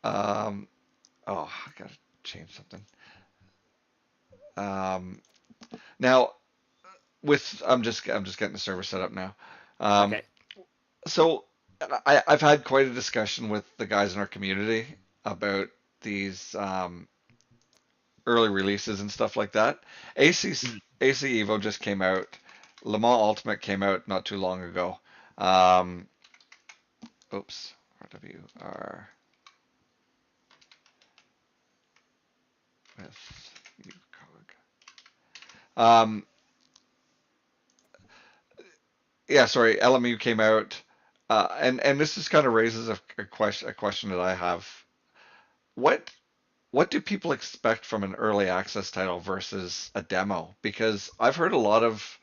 Um, oh, I gotta change something. Um, now I'm just getting the server set up now. Um, Okay. so I've had quite a discussion with the guys in our community about these early releases and stuff like that. Mm. AC Evo just came out. Le Mans Ultimate came out not too long ago. Um, oops, RWR with UKOG. Yeah, sorry, LMU came out, and this just kind of raises a question that I have. What what do people expect from an early access title versus a demo? Because I've heard a lot of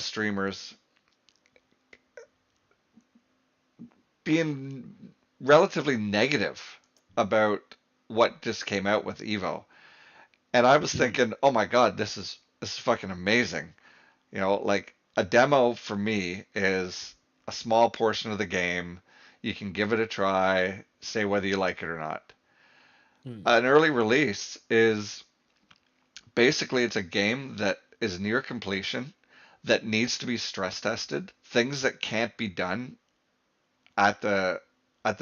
streamers being relatively negative about what just came out with Evo. And I was Mm. thinking, oh my God, this is fucking amazing. Like a demo for me is a small portion of the game. You can give it a try, say whether you like it or not. Mm. An early release is basically it's a game that is near completion that needs to be stress tested. Things that can't be done at the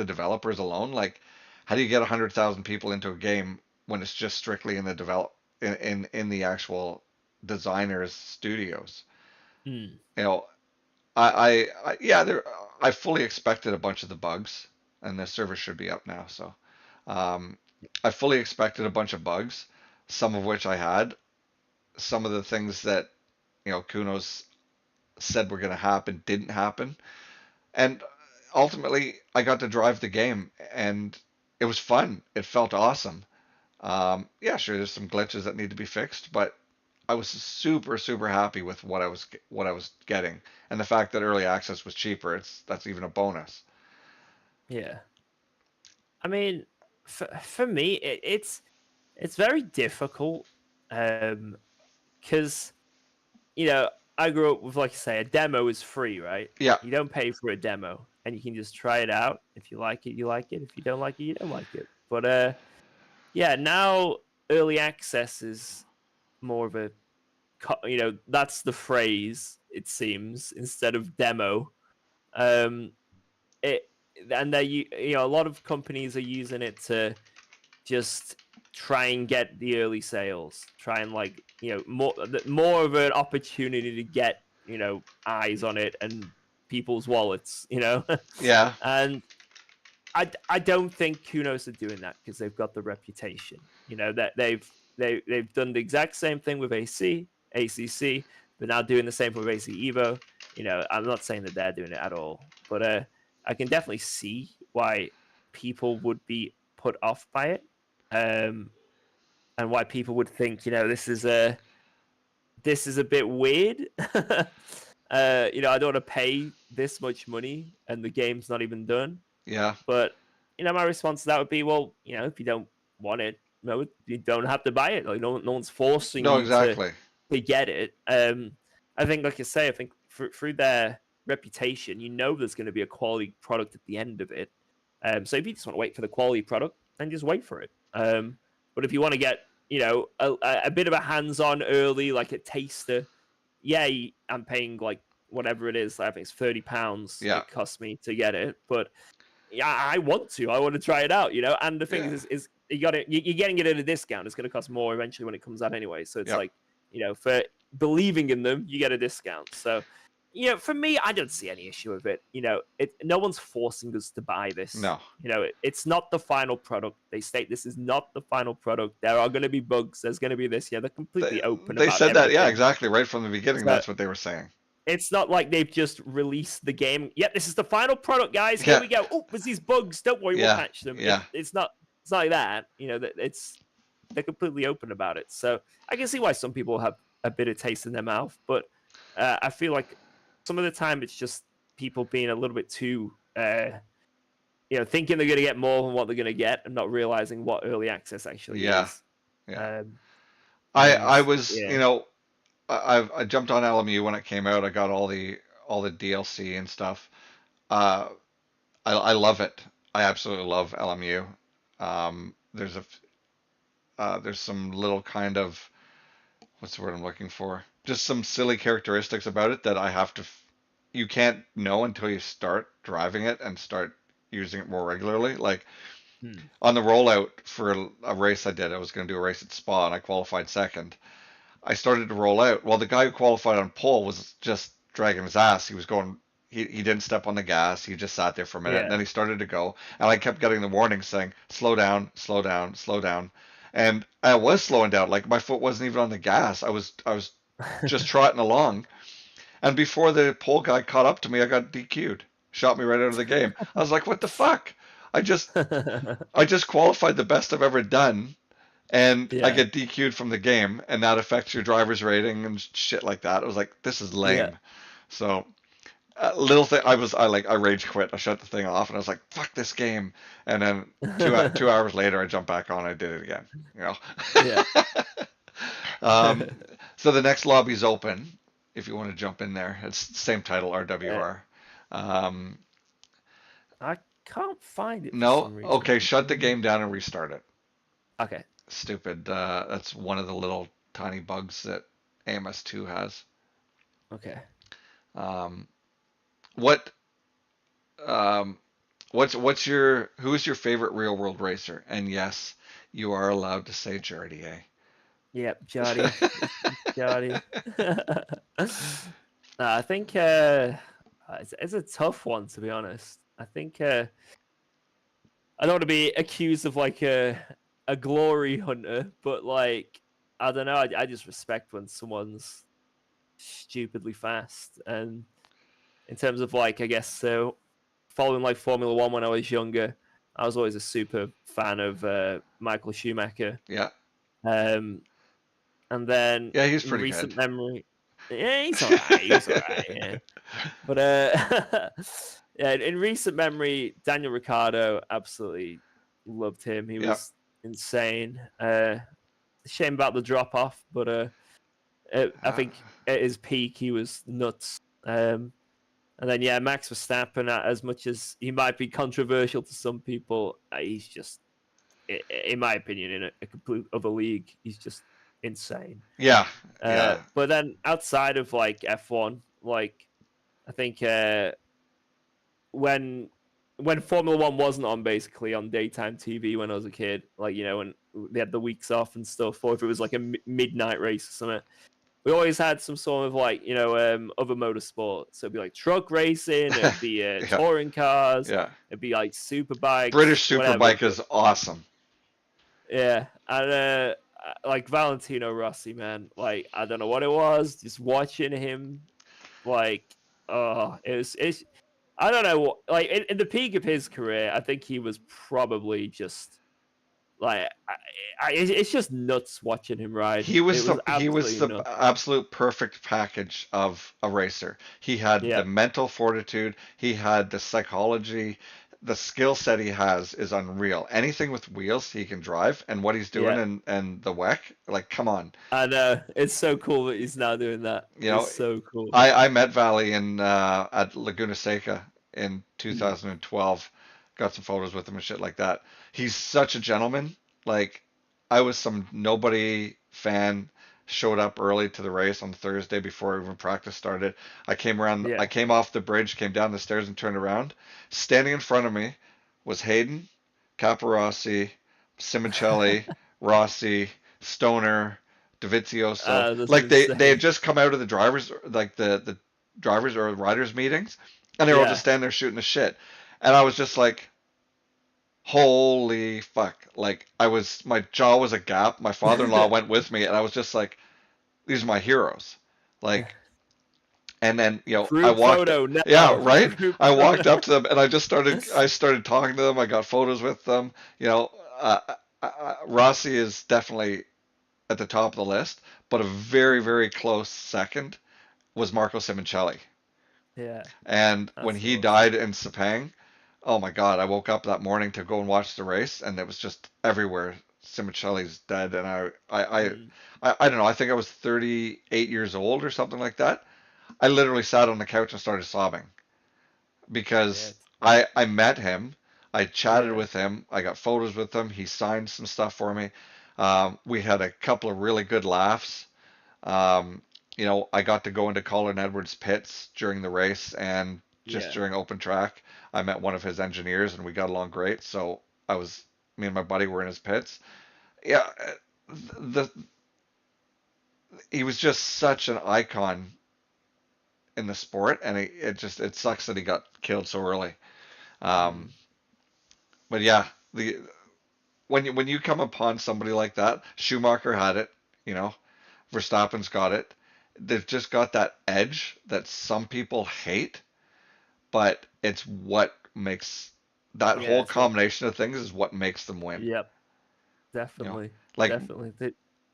developers alone. Like, how do you get 100,000 people into a game when it's just strictly in the in the actual designers' studios? Mm. You know, yeah, I fully expected a bunch of the bugs, and the server should be up now. So, um, I fully expected a bunch of bugs, some of which I had. Some of the things that Kunos said were going to happen didn't happen, and ultimately I got to drive the game, and it was fun. It felt awesome. Yeah, sure, there's some glitches that need to be fixed, but I was super super happy with what I was getting, and the fact that early access was cheaper. That's even a bonus. Yeah. I mean, for me, it's very difficult. Because you know, I grew up with, like I say, a demo is free, right? Yeah. You don't pay for a demo, and you can just try it out. If you like it, you like it. If you don't like it, you don't like it. But yeah, now early access is more of a, that's the phrase, it seems, instead of demo. Um, it and a lot of companies are using it to just try and get the early sales, try and more of an opportunity to get eyes on it and people's wallets, Yeah. and I don't think Kunos are doing that because they've got the reputation, that they've done the exact same thing with ACC. They're now doing the same with AC Evo. I'm not saying that they're doing it at all, but I can definitely see why people would be put off by it, and why people would think, this is a bit weird. I don't want to pay this much money and the game's not even done. Yeah. But my response to that would be, well, if you don't want it, no, you don't have to buy it. Like no one's forcing No, you to exactly. get it. I think, like I say, I think through their reputation, there's going to be a quality product at the end of it. So if you just want to wait for the quality product, then just wait for it. But if you want to get a bit of a hands-on early, like a taster, yeah, I'm paying like whatever it is. I think it's £30 Yeah. it cost me to get it, but yeah, I want to try it out, And the thing Yeah. is you got it. You're getting it at a discount. It's going to cost more eventually when it comes out anyway. So it's Yep. like, for believing in them, you get a discount. So, for me, I don't see any issue with it. No one's forcing us to buy this. No. It's not the final product. They state this is not the final product. There are going to be bugs. There's going to be this. Yeah, they're completely open They about said that. Yeah, everything. exactly. Right from the beginning, So, that's what they were saying. it's not like they've just released the game. Yep, this is the final product, guys. Yeah. Here we go. Oh, there's these bugs. Don't worry, we'll Yeah. patch them. Yeah. It's not like that. They're completely open about it. So I can see why some people have a bit of taste in their mouth, but I feel like some of the time it's just people being a little bit too, thinking they're going to get more than what they're going to get and not realizing what early access actually is. Yeah. And I was, yeah. I jumped on LMU when it came out. I got all the DLC and stuff. I love it. I absolutely love LMU. There's some little kind of, what's the word I'm looking for? Just some silly characteristics about it that you can't know until you start driving it and start using it more regularly. Like on the rollout for a race I did, I was going to do a race at Spa and I qualified second. I started to roll out. Well, the guy who qualified on pole was just dragging his ass. He was going, he didn't step on the gas. He just sat there for a minute, and then he started to go. And I kept getting the warning saying, slow down, slow down, slow down. And I was slowing down. Like my foot wasn't even on the gas. I was just trotting along. And before the pole guy caught up to me, I got DQ'd. Shot me right out of the game. I was like, what the fuck? I just qualified the best I've ever done, and I get DQ'd from the game, and that affects your driver's rating and shit like that. I was like, this is lame. Yeah. So, little thing, I rage quit. I shut the thing off, and I was like, fuck this game. And then 2 hours later, I jumped back on. I did it again. Yeah. So the next lobby's open. If you want to jump in there, it's the same title, RWR. I can't find it for No? some reason. Okay, shut the game down and restart it. Okay. Stupid. That's one of the little tiny bugs that AMS2 has. Okay. What? Who's your favorite real world racer? And yes, you are allowed to say Jardier. Yep, Jardy. Jardy. I think it's a tough one, to be honest. I think I don't want to be accused of like a glory hunter, but like I don't know. I just respect when someone's stupidly fast, and in terms of like I guess so following like Formula One when I was younger, I was always a super fan of Michael Schumacher. Yeah. And then yeah, he's in pretty recent good. memory, yeah, he's alright. He's alright. Yeah. But yeah, in recent memory, Daniel Ricciardo, absolutely loved him. He was insane. shame about the drop off, but I Uh, think at his peak he was nuts. And then yeah, Max Verstappen, as much as he might be controversial to some people, he's just, in my opinion, in a complete other league. He's just insane. yeah, yeah. But then outside of like F1, like I think when Formula One wasn't on basically on daytime TV when I was a kid, like when they had the weeks off and stuff, or if it was like a midnight race or something, we always had some sort of like other motorsports. So it'd be like truck racing, it'd be Yeah, touring cars, yeah. it'd be like super bikes, British whatever. Superbike is awesome. Yeah, and like Valentino Rossi, man, like I don't know what it was, just watching him, like, oh, it's I don't know, like in the peak of his career, I think he was probably just like it's just nuts watching him ride. It was He was absolutely the nuts. absolute perfect package of a racer. He had the Yeah, mental fortitude, he had the psychology, the skill set he has is unreal. Anything with wheels he can drive, and what he's doing yeah. and the WEC, like come on. I know. It's so cool that he's now doing that. You It's know, so cool. I met Valley in at Laguna Seca in Mm. 2012. Got some photos with him and shit like that. He's such a gentleman. Like I was some nobody fan, showed up early to the race on Thursday before even practice started. I Yeah. came off the bridge, came down the stairs and turned around. Standing in front of me was Hayden, Caparossi, Simoncelli, Rossi, Stoner, Davizioso. That's Like they had insane. just come out of the drivers like the drivers or riders meetings, and they were all just Yeah. standing there shooting the shit. And I was just like, holy fuck. Like my jaw was a gap. My father-in-law went with me, and I was just like, these are my heroes. Like, and then I Group walked, photo yeah, now. right. Group I walked photo. up to them and I started talking to them. I got photos with them. Rossi is definitely at the top of the list, but a very, very close second was Marco Simoncelli. Yeah, And when that's he awesome. died in Sepang, oh my God, I woke up that morning to go and watch the race, and it was just everywhere. Simoncelli's dead, and Mm. I don't know. I think I was 38 years old or something like that. I literally sat on the couch and started sobbing Yeah. because I met him, I chatted Yeah. with him, I got photos with him. He signed some stuff for me. We had a couple of really good laughs. Um, I got to go into Colin Edwards' pits during the race and just Yeah. during open track. I met one of his engineers and we got along great. So me and my buddy were in his pits. Yeah, the he was just such an icon in the sport, and it sucks that he got killed so early. Um, Mm. but yeah, the when you come upon somebody like that, Schumacher had it, you know, Verstappen's got it. They've just got that edge that some people hate, but it's what makes that Yeah. whole It's what. combination of things is what makes them win. Yep. You know, Definitely. like Definitely.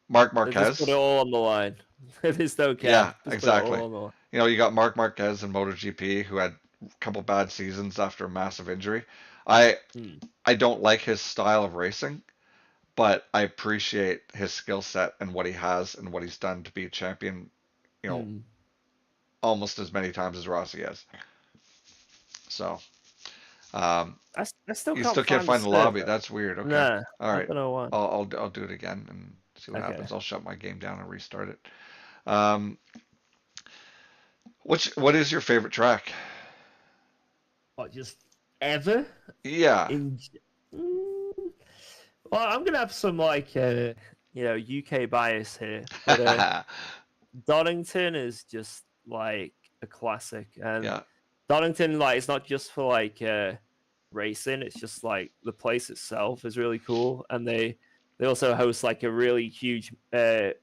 Marc They just put it Marquez. all on the line. They just don't Yeah, care. Just put it all exactly. on the line. You got Marc Marquez in MotoGP who had a couple bad seasons after a massive injury. I Mm. I don't like his style of racing, but I appreciate his skill set and what he has and what he's done to be a champion, you know, Mm. almost as many times as Rossi has. So, um, I still you can't still can't find the find the lobby. server. That's weird. Okay. Nah, All I right. don't know why. I'll do it again and see what Okay. happens. I'll shut my game down and restart it. Um, what is your favorite track? What, just ever Yeah. in? Mm, well, I'm gonna have some like UK bias here, but Donington is just like a classic, and Yeah. Donington, like, it's not just for like racing. It's just like the place itself is really cool, and they also host like a really huge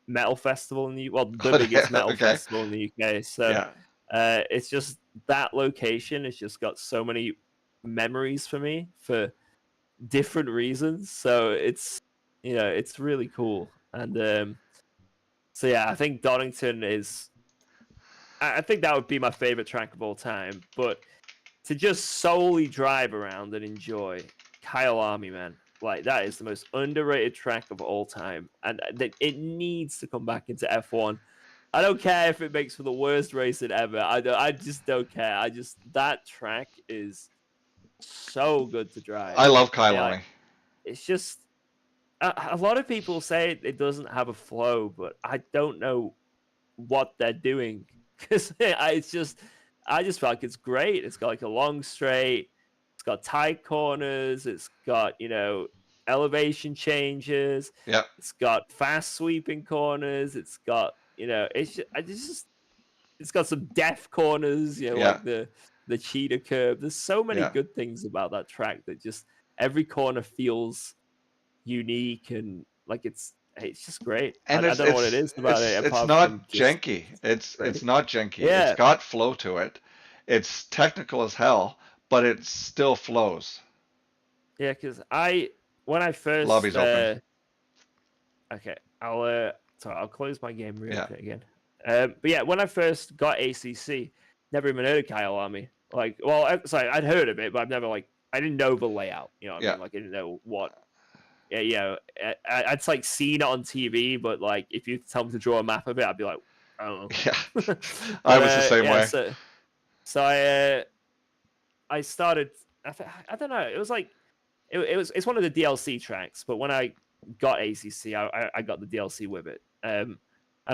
metal festival in the biggest metal Okay. festival in the UK. So Yeah. it's just that location has just got so many memories for me for different reasons. So it's really cool, and so yeah, I think Donington is. I think that would be my favorite track of all time, but to just solely drive around and enjoy Kyle Army, man. Like that is the most underrated track of all time, and it needs to come back into F1. I don't care if it makes for the worst racing ever. I just don't care. That track is so good to I drive. love Like Kailani. it's just a lot of people say it doesn't have a flow, but I don't know what they're doing because I just feel like it's great. It's got like a long straight, it's got tight corners, it's got elevation changes, Yeah, it's got fast sweeping corners, it's got it's got some death corners, yeah, like the cheetah curve. There's so many yeah. good things about that track that just every corner feels unique and like it's just great. And I don't know what it is about it it's apart not from just janky. It's great. not janky. It's Yeah, got flow to it. It's technical as hell, but it still flows. yeah. Because when I first Lobby's open. okay, I'll close my game real Yeah, quick again. But yeah, when I first got ACC, never even heard of Kyle Army. Like, well, sorry, I'd heard of it, but I've never I didn't know the layout. You know what I yeah, mean? Like, I didn't know what. Yeah, I'd like seen it on TV, but like if you tell me to draw a map of it, I'd be like, I don't yeah. know. I But was the same yeah, way. so I started. I don't know. It was like it's one of the DLC tracks, but when I got ACC, I got the DLC with it. And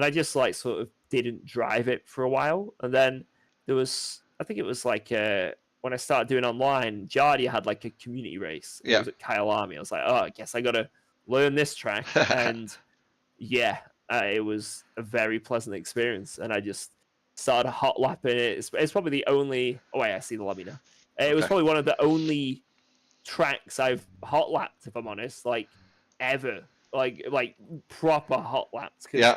I just like sort of didn't drive it for a while, and then there was I think it was like when I started doing online, Jardia had like a community race, and it Yeah. was at Kyle Army. I was like, oh, I guess I gotta learn this track, and yeah, it was a very pleasant experience, and I just started hot lapping it. It's probably the only. Oh wait, I see the lobby now. It was Okay. probably one of the only tracks I've hot lapped, if I'm honest, like ever, like proper hot laps, because Yeah.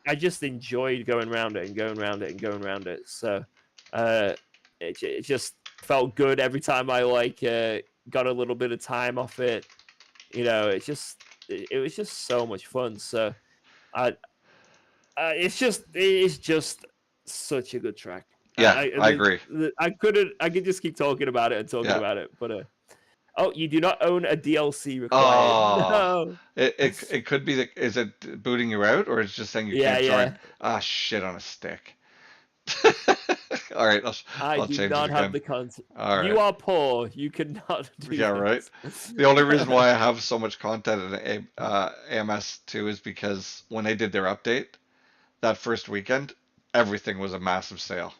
I just enjoyed going around it and going around it and going around it. So uh, it just felt good every time I got a little bit of time off it. It was just so much fun. So I it's just such a good track. Yeah, I agree. I could just keep talking about it and talking Yeah. about it, but oh, you do not own a DLC required. Oh, No. it could be is it booting you out or it's just saying you Yeah, can't join? yeah. Ah, shit on a stick. All right, I I'll do change it not have again. the content. All You right. are poor. You cannot do Yeah, right. this. The only reason why I have so much content in AMS2 is because when they did their update that first weekend, everything was a massive sale.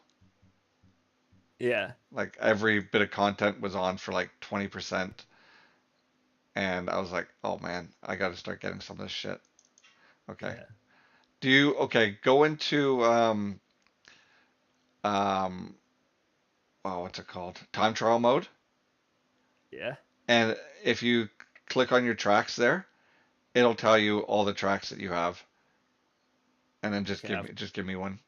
Yeah, Like every bit of content was on for like 20%. And I was like, oh man, I got to start getting some of this shit. Okay. yeah, Okay, go into um oh, what's it called? Time trial mode. yeah. And if you click on your tracks there, it'll tell you all the tracks that you have. And then Okay, I'll just give me one.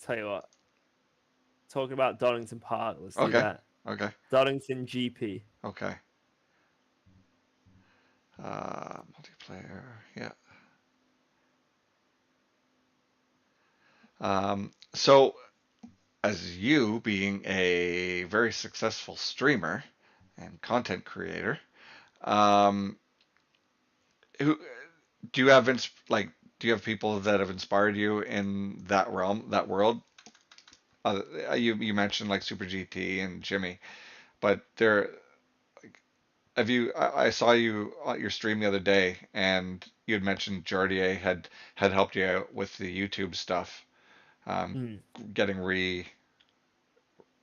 tell you what. Talking about Donington Park, let's do Okay. that. Okay. Donington GP. Okay. Multiplayer. Yeah. So as you being a very successful streamer and content creator, um, who do you have do you have people that have inspired you in that realm, that world? You mentioned like Super GT and Jimmy, but there have you? I saw you on your stream the other day, and you had mentioned Jardier had helped you out with the YouTube stuff, um, Hmm. getting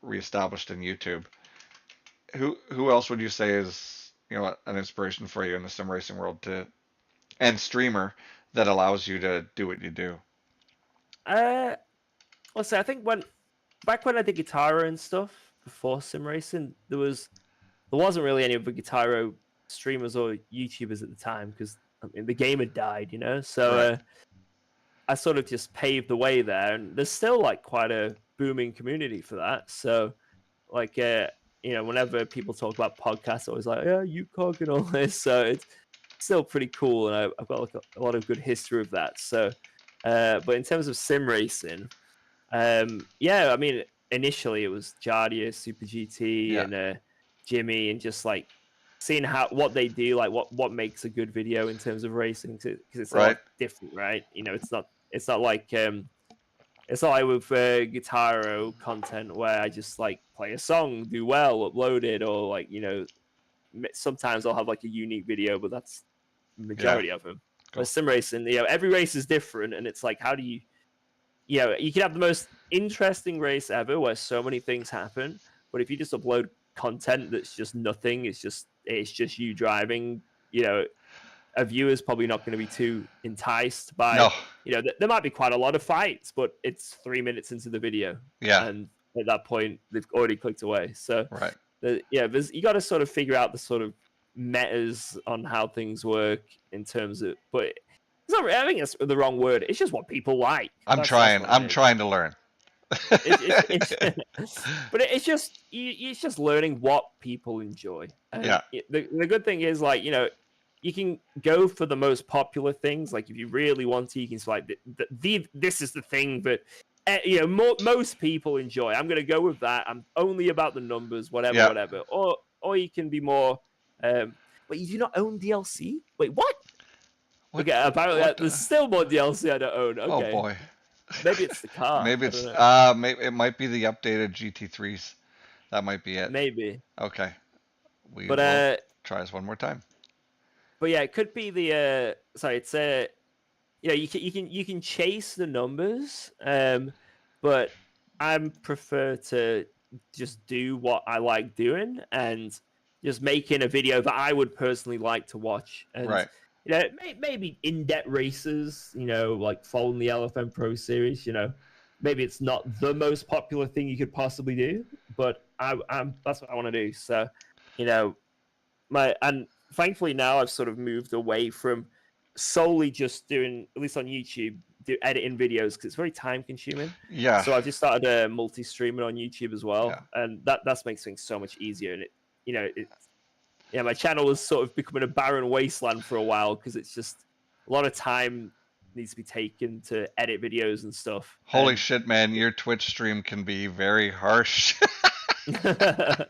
reestablished in YouTube. Who else would you say is an inspiration for you in the sim racing world to and streamer that allows you to do what you do? Uh, let's say I think back when I did guitar and stuff before sim racing, there wasn't really any other guitar streamers or YouTubers at the time because I mean, the game had died, So Right. I sort of just paved the way there, and there's still like quite a booming community for that. So like whenever people talk about podcasts, always like UKOG and all this. So it's still pretty cool, and I've got like a lot of good history of that. So, but in terms of sim racing, yeah, I mean initially it was Jardia, Super GT, Yeah. and Jimmy, and just like seeing what they do, like what makes a good video in terms of racing, because it's a Right. lot different, right? You know, it's not like it's not like with Guitaro content where I just like play a song, do well, upload it, or like, you know, sometimes I'll have like a unique video, but that's the majority of them. Cool. But sim racing, you know, every race is different, and it's like, how do you, you know, you can have the most interesting race ever where so many things happen, but if you just upload content that's just nothing, it's just you driving, you know, a viewer's probably not going to be too enticed by, No. you know, there might be quite a lot of fights, but it's 3 minutes into the video, Yeah. and at that point they've already clicked away. So Right. yeah, you got to sort of figure out the sort of metas on how things work in terms of, but it's not, I think it's the wrong word. It's just what people like. I'm That's trying. what it I'm is. trying to learn. But it's just learning what people enjoy. And Yeah. The good thing is, like, you know, you can go for the most popular things. Like, if you really want to, you can select this is the thing that you know, most people enjoy. I'm gonna go with that. I'm only about the numbers, whatever, Yeah. whatever. Or you can be more. Wait, you do not own DLC? Wait, what? What? Okay, apparently What there's the- still more DLC I don't own. Oh Okay, boy. maybe it's the car. Maybe I it's don't know. maybe it might be the updated GT3s. That might be it. Maybe, Okay. We but will try this one more time. But yeah, it could be the sorry, it's you know, you can chase the numbers, but I prefer to just do what I like doing and just making a video that I would personally like to watch. And Right. you know, maybe in-depth races, you know, like following the LFM Pro Series, you know, maybe it's not the most popular thing you could possibly do, but I'm that's what I want to do. So, you know, and thankfully now I've sort of moved away from solely just doing, at least on YouTube, editing videos, because it's very time consuming. Yeah. So I've just started multi-streaming on YouTube as well, Yeah. and that makes things so much easier. And it, you know, yeah, my channel was sort of becoming a barren wasteland for a while because it's just a lot of time needs to be taken to edit videos and stuff. Holy shit, man! Your Twitch stream can be very harsh. But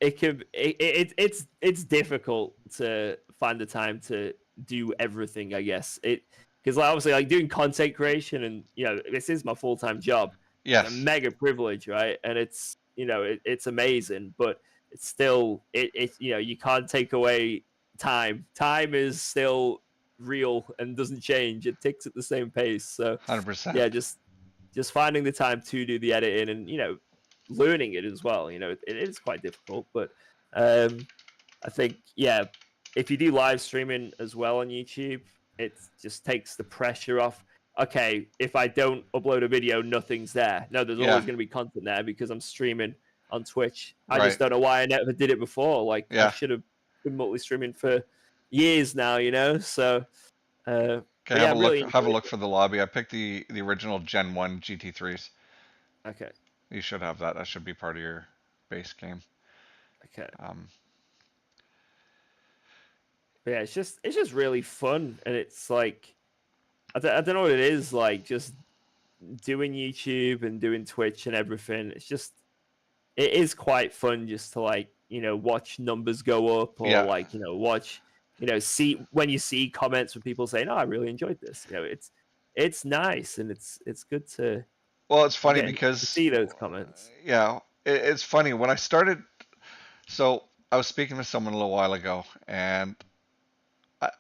it's difficult to find the time to do everything, I guess. Because obviously, like, doing content creation, and you know, this is my full-time job. Yes. It's a mega privilege, right? And it's, you know, it's amazing, but it's still it you know, you can't take away time. Time is still real and doesn't change. It ticks at the same pace. So 100%. yeah, just finding the time to do the editing and, you know, learning it as well. You know, it is quite difficult, but I think, yeah, if you do live streaming as well on YouTube, it just takes the pressure off. Okay, if I don't upload a video, nothing's there. No, there's always going to be content there because I'm streaming on Twitch. I just don't know why I never did it before. Like, I should have been multi-streaming for years now, you know? So, okay, have a look for the lobby. I picked the original Gen 1 GT3s. Okay. You should have that. That should be part of your base game. Okay. But yeah, it's just really fun, and it's like, I don't know what it is, like, just doing YouTube and doing Twitch and everything. It is quite fun just to, like, you know, watch numbers go up, or like, you know, watch, you know, see when you see comments from people saying, "Oh, I really enjoyed this." You know, it's nice, and it's good to. Well, it's funny because see those comments. Yeah, it's funny when I started. So I was speaking to someone a little while ago, and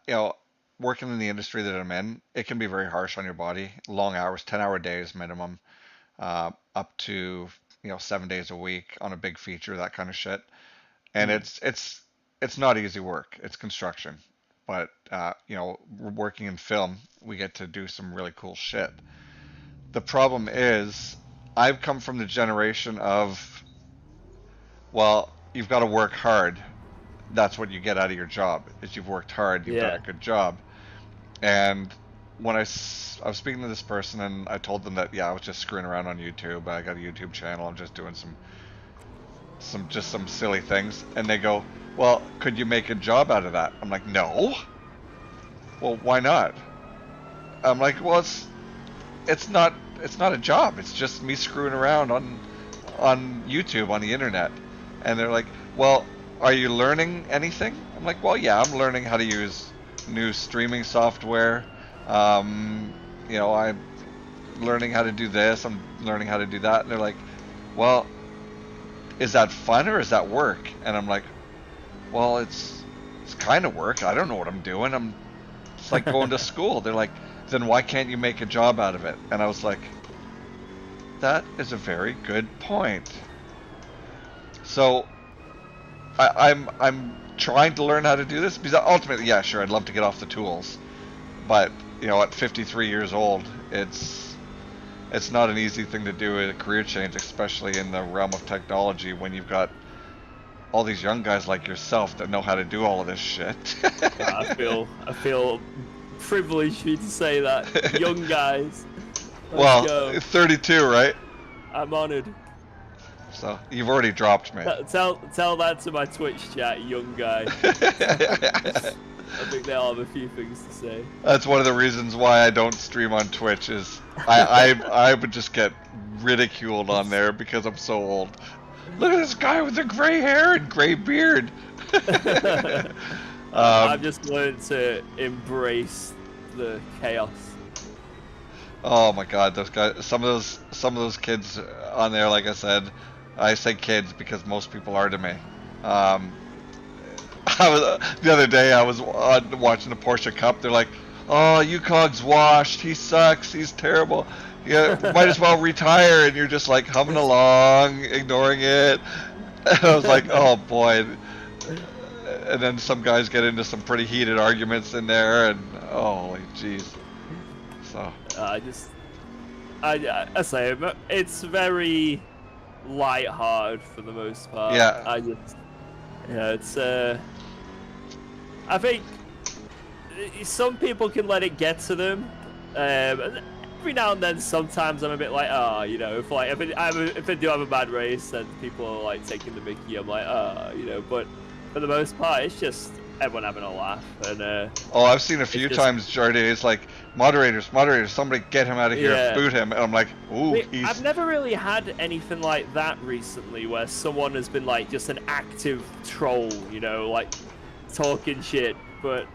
you know, working in the industry that I'm in, it can be very harsh on your body. Long hours, 10-hour days minimum, up to, you know, 7 days a week on a big feature, that kind of shit. And it's not easy work. It's construction, but you know, working in film, we get to do some really cool shit. The problem is, I've come from the generation of, well, you've got to work hard. That's what you get out of your job, is you've worked hard, you've done a good job. And when I was speaking to this person, and I told them that, yeah, I was just screwing around on YouTube. I got a YouTube channel. I'm just doing some silly things. And they go, well, could you make a job out of that? I'm like, no. Well, why not? I'm like, well, it's not a job. It's just me screwing around on YouTube, on the internet. And they're like, well, are you learning anything? I'm like, well, yeah, I'm learning how to use new streaming software. Um, you know, I'm learning how to do this. I'm learning how to do that. And they're like, well, is that fun or is that work? And I'm like, well, it's kind of work. I don't know what I'm doing. It's like going to school. They're like, then why can't you make a job out of it? And I was like, that is a very good point. So I'm trying to learn how to do this because ultimately, yeah, sure, I'd love to get off the tools, but you know, at 53 years old, it's not an easy thing to do in a career change, especially in the realm of technology when you've got all these young guys like yourself that know how to do all of this shit. I feel privileged for you to say that. Young guys. Well, Go. 32, right? I'm honored. So you've already dropped me. Tell that to my Twitch chat, young guy. I think they'll have a few things to say. That's one of the reasons why I don't stream on Twitch is I would just get ridiculed on there because I'm so old. Look at this guy with the gray hair and gray beard. I've just learned to embrace the chaos. Oh my God, those guys! Some of those kids on there, like I said, I say kids because most people are to me. The other day I was watching the Porsche Cup. They're like, "Oh, UKOG's washed. He sucks. He's terrible. Yeah, might as well retire." And you're just like humming along, ignoring it. And I was like, "Oh boy." And then some guys get into some pretty heated arguments in there, and holy jeez. So I say it's very light-hearted for the most part. Yeah. It's I think some people can let it get to them. Every now and then, sometimes I'm a bit like, oh, you know, if I do have a bad race and people are like taking the mickey, I'm like, oh, you know. But for the most part, it's just everyone having a laugh. And oh, I've seen a few times, Jordy. It's like moderators, somebody get him out of here, Yeah. boot him. And I'm like, ooh, he's. I've never really had anything like that recently, where someone has been like just an active troll, you know, like talking shit. But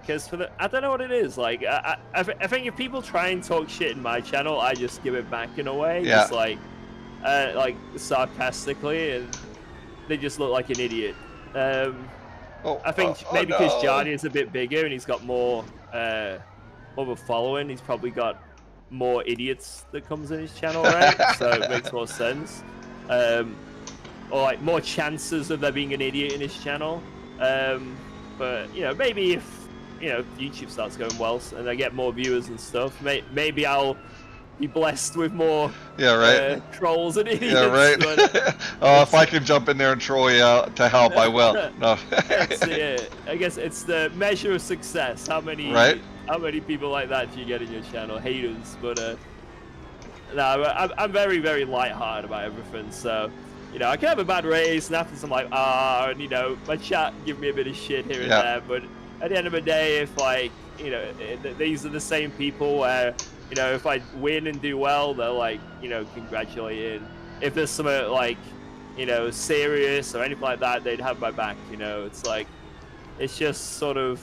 because I don't know what it is. Like I think if people try and talk shit in my channel, I just give it back in a way, Yeah. just like sarcastically, and they just look like an idiot. I think maybe because Jardy is a bit bigger and he's got more of a following, he's probably got more idiots that comes in his channel, right? So it makes more sense. Or like more chances of there being an idiot in his channel. But you know, maybe if YouTube starts going well and I get more viewers and stuff, maybe I'll be blessed with more trolls and idiots. Yeah, right. But, oh, if I can jump in there and troll you out to help, I will. No. I guess it's the measure of success. How many people like that do you get in your channel? Haters. But no, I'm very, very light-hearted about everything. So, you know, I can have a bad race, and after I'm like, and you know, my chat give me a bit of shit here and there. But at the end of the day, if like, you know, these are the same people where, you know, if I win and do well, they're like, you know, congratulating. If there's something like, you know, serious or anything like that, they'd have my back. You know, it's like, it's just sort of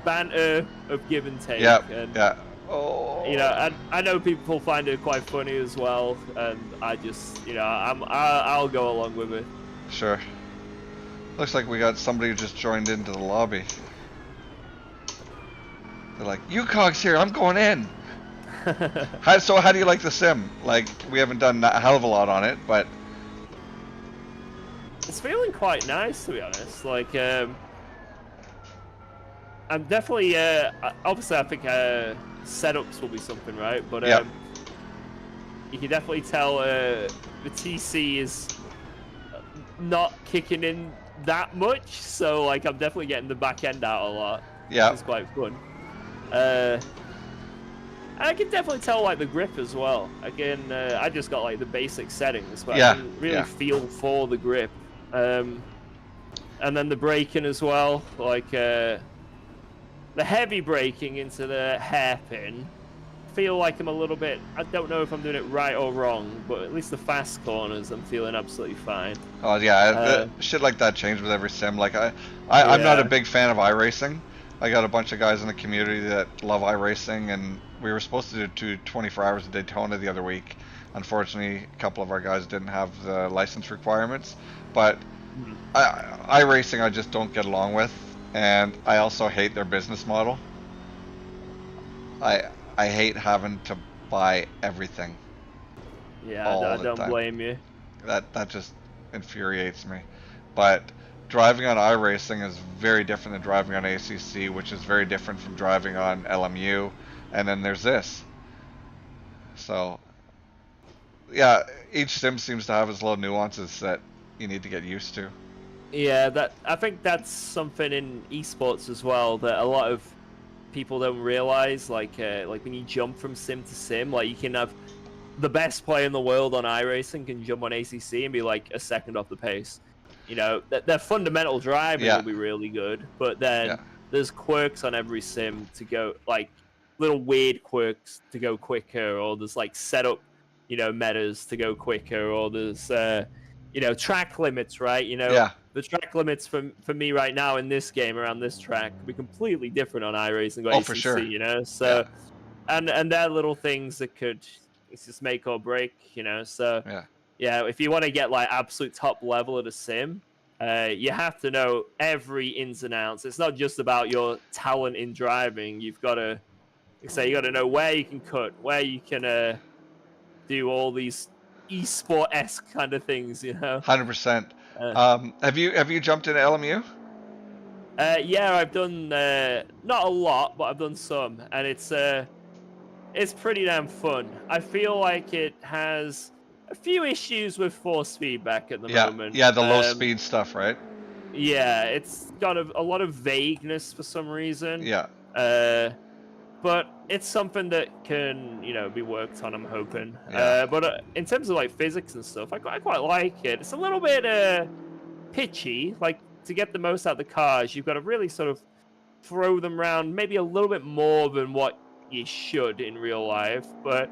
banter of give and take. And, Oh. you know, I know people find it quite funny as well, and I just, you know, I'll go along with it. Sure. Looks like we got somebody who just joined into the lobby. They're like, UKOG's here, I'm going in. So how do you like the sim? Like, we haven't done a hell of a lot on it, but it's feeling quite nice, to be honest. Like, I'm definitely, obviously I think setups will be something, right? But you can definitely tell the TC is not kicking in that much, so like I'm definitely getting the back end out a lot. Yeah, it's quite fun. I can definitely tell like the grip as well. Again, I just got like the basic settings, but I can really feel for the grip. And then the braking as well, like the heavy braking into the hairpin feel like I'm a little bit. I don't know if I'm doing it right or wrong, but at least the fast corners, I'm feeling absolutely fine. Oh yeah, Uh, shit like that change with every sim. Like I'm not a yeah. big fan of iRacing. I got a bunch of guys in the community that love iRacing, and we were supposed to do 24 hours of Daytona the other week. Unfortunately, a couple of our guys didn't have the license requirements. But Mhm. iRacing I just don't get along with, and I also hate their business model. I I hate having to buy everything Yeah, all I the don't time. blame you. That just infuriates me. But driving on iRacing is very different than driving on ACC, which is very different from driving on LMU, and then there's this. So yeah, each sim seems to have its little nuances that you need to get used to. Yeah, that I think that's something in esports as well that a lot of people don't realize. Like when you jump from sim to sim, like you can have the best player in the world on iRacing can jump on ACC and be like a second off the pace. You know, their fundamental driving Yeah, will be really good, but yeah, then there's quirks on every sim to go like little weird quirks to go quicker, or there's like setup, metas to go quicker, or there's track limits, right? yeah. The track limits for me right now in this game around this track could be completely different on iRacing or Oh, for sure. ACC. Yeah, So and they're little things that could it's just make or break. So yeah. yeah, if you want to get like absolute top level at a sim, you have to know every ins and outs. It's not just about your talent in driving. You've got to say you got to know where you can cut, where you can do all these esport esque kind of things. 100%. Uh, Have you jumped into LMU? yeah, I've done not a lot, but I've done some, and it's pretty damn fun. I feel like it has a few issues with force feedback at the Yeah, moment. yeah. The low speed stuff, right? Yeah, it's got a lot of vagueness for some reason. Yeah, Uh, but it's something that can, be worked on, I'm hoping. yeah, But in terms of like physics and stuff, I quite like it. It's a little bit pitchy. Like to get the most out of the cars, you've got to really sort of throw them around maybe a little bit more than what you should in real life. But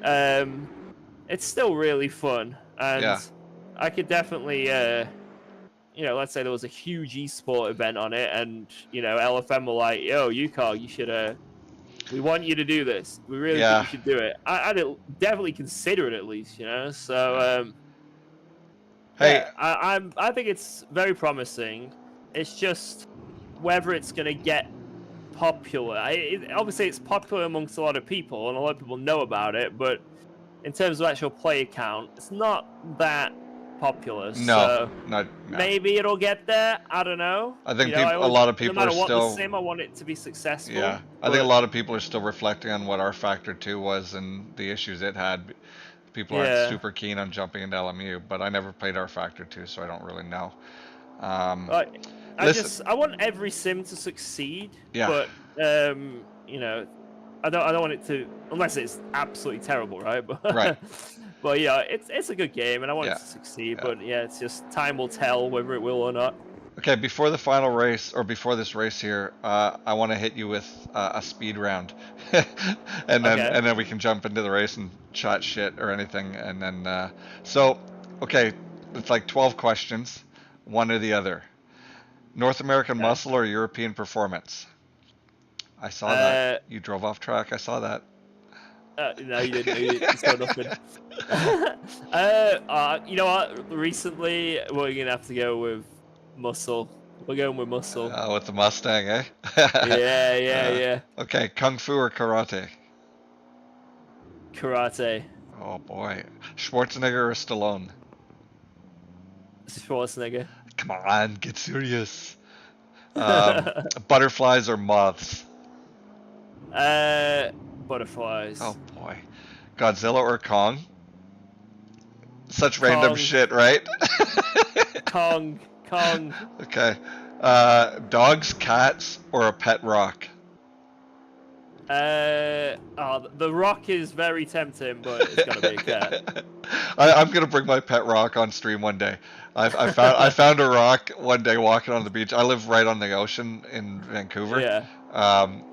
um, it's still really fun, and yeah. I could definitely, let's say there was a huge esport event on it, and LFM were like, "Yo, UKOG, you should, we want you to do this. We really think Yeah. you should do it." I'd definitely consider it at least. So Yeah. Hey, yeah, I think it's very promising. It's just whether it's gonna get popular. Obviously, it's popular amongst a lot of people, and a lot of people know about it. But in terms of actual player count, it's not that popular. no, So not no. maybe it'll get there. I don't know. I think I a always, lot of no people are matter what the still, sim, I want it to be successful. yeah. I think a But lot of people are still reflecting on what our Factor 2 was and the issues it had. People aren't yeah, super keen on jumping into LMU, but I never played our Factor 2, so I don't really know. Um, I, listen, I want every sim to succeed, yeah, but I don't want it to unless it's absolutely terrible, right? right, But yeah, it's a good game, and I want it yeah, to succeed. yeah. But yeah, it's just time will tell whether it will or not. Okay, before the final race, or before this race here, I want to hit you with a speed round, and then Okay. we can jump into the race and chat shit or anything, and then so okay, it's like 12 questions, one or the other. North American Okay. muscle or European performance? I saw that. Uh, You drove off track. I saw that. no, you didn't. You saw nothing. You know what? Recently, we're gonna have to go with muscle. We're going with muscle. With the Mustang, eh? Yeah, yeah, yeah. Okay, kung fu or karate? Karate. Oh boy, Schwarzenegger or Stallone? Schwarzenegger. Come on, get serious. Butterflies or moths? Butterflies. Oh boy, Godzilla or Kong? Such random Kong. shit, right? Kong. Okay. Dogs, cats, or a pet rock? The rock is very tempting, but it's gotta be a cat. I'm gonna bring my pet rock on stream one day. I found a rock one day walking on the beach. I live right on the ocean in Vancouver. Yeah.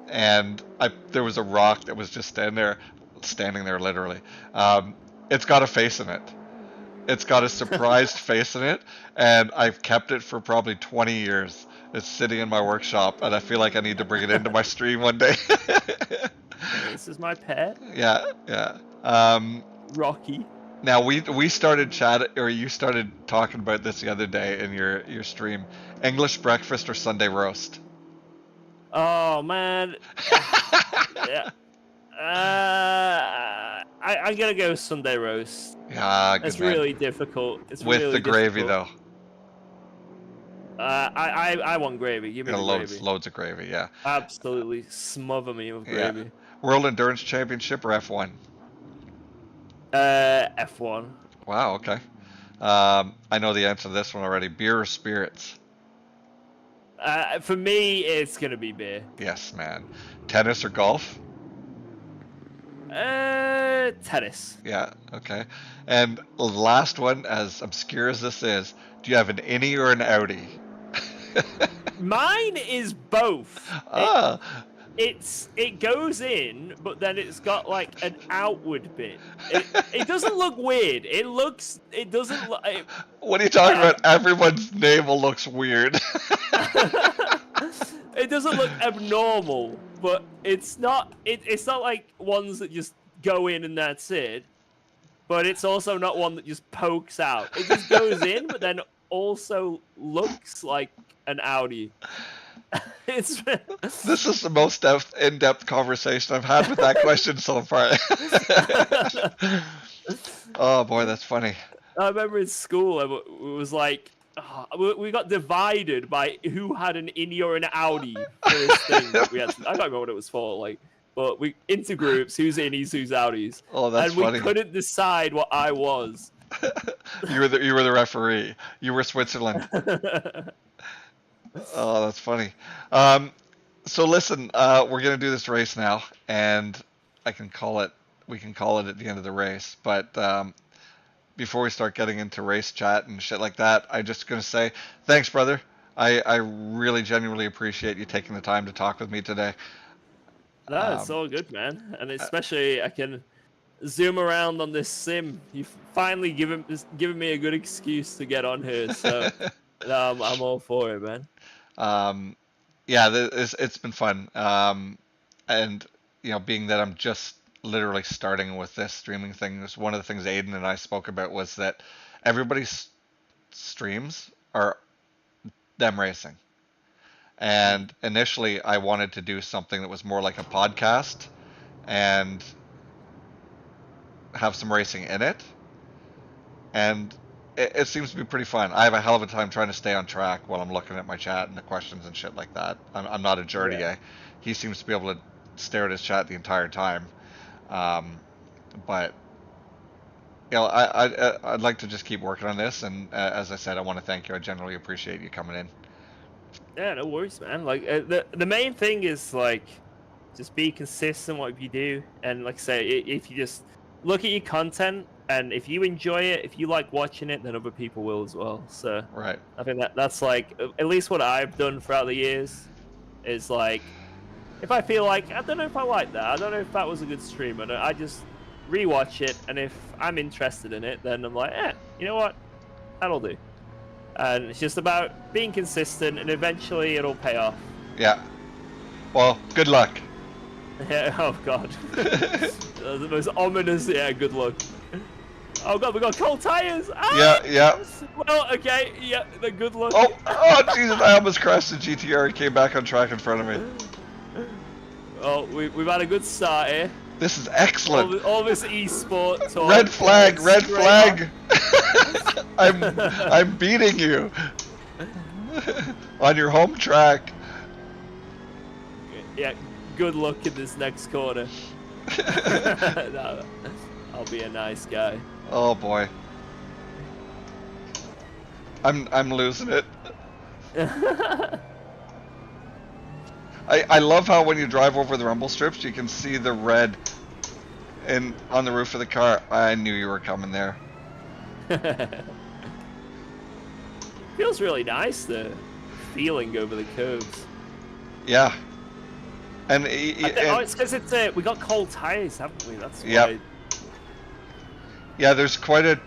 And there was a rock that was just standing there literally. It's got a face in it. It's got a surprised face in it, and I've kept it for probably 20 years. It's sitting in my workshop, and I feel like I need to bring it into my stream one day. This is my pet, Yeah. Rocky. Now we started chatting, or you started talking about this the other day in your stream. English breakfast or Sunday roast? Oh man. Yeah. I'm gonna go Sunday roast. Yeah, good It's man. really difficult. It's With really the gravy difficult. though. I want gravy. Give me the gravy. Loads of gravy. Yeah. Absolutely smother me with gravy. Yeah. World Endurance Championship or F1? F1. Wow. Okay. I know the answer to this one already. Beer or spirits? For me, it's gonna be beer. Yes, man. Tennis or golf? Tennis. Yeah. Okay. And the last one, as obscure as this is, do you have an innie or an outie? Mine is both. Ah. It goes in, but then it's got like an outward bit. It doesn't look weird. It doesn't look. What are you talking about? Everyone's navel looks weird. It doesn't look abnormal, but it's not. It's not like ones that just go in and that's it. But it's also not one that just pokes out. It just goes in, but then also looks like an Audi. This is the most in-depth conversation I've had with that question so far. Oh boy, that's funny. I remember in school, it was like we got divided by who had an innie or an Audi for this thing that we had. I don't remember what it was for, like, but we into groups, who's innies, who's Audis. Oh, that's funny. And we couldn't decide what I was. You were the referee. You were Switzerland. Oh, that's funny. So listen, we're gonna do this race now, and we can call it at the end of the race. But before we start getting into race chat and shit like that, I'm just gonna say thanks, brother. I really genuinely appreciate you taking the time to talk with me today. No, it's all good, man. And especially I can zoom around on this sim. You've finally given me a good excuse to get on here, so I'm all for it, man. Yeah, it's been fun. And you know, being that I'm just literally starting with this streaming thing, was one of the things Aiden and I spoke about was that everybody's streams are them racing. And initially I wanted to do something that was more like a podcast and have some racing in it. And it seems to be pretty fun. I have a hell of a time trying to stay on track while I'm looking at my chat and the questions and shit like that. I'm not a Jordy. Yeah. He seems to be able to stare at his chat the entire time. But you know, I'd like to just keep working on this. And as I said, I want to thank you. I generally appreciate you coming in. Yeah, no worries, man. Like the main thing is like just be consistent what you do, and like I say, if you just look at your content. And if you enjoy it, if you like watching it, then other people will as well. So right. I think that's like at least what I've done throughout the years is like if I feel like I don't know if I like that, I don't know if that was a good stream, and I just rewatch it, and if I'm interested in it, then I'm like, you know what, that'll do. And it's just about being consistent, and eventually it'll pay off. Yeah. Well, good luck. Yeah. Oh God. The most ominous. Yeah. Good luck. Oh God, we got cold tires. Ah! Yeah. Well, okay. Yeah. The good luck. Oh, Jesus! I almost crashed the GTR and came back on track in front of me. Oh, we've had a good start here. This is excellent. All this e-sport talk. Red flag! Red flag! I'm beating you on your home track. Yeah. Good luck in this next corner. No, I'll be a nice guy. Oh boy. I'm losing it. I love how when you drive over the rumble strips, you can see the red on the roof of the car. I knew you were coming there. Feels really nice, the feeling over the curves. Yeah. And, Oh, it's because we got cold tires, haven't we? That's yep. why. Yeah, there's quite a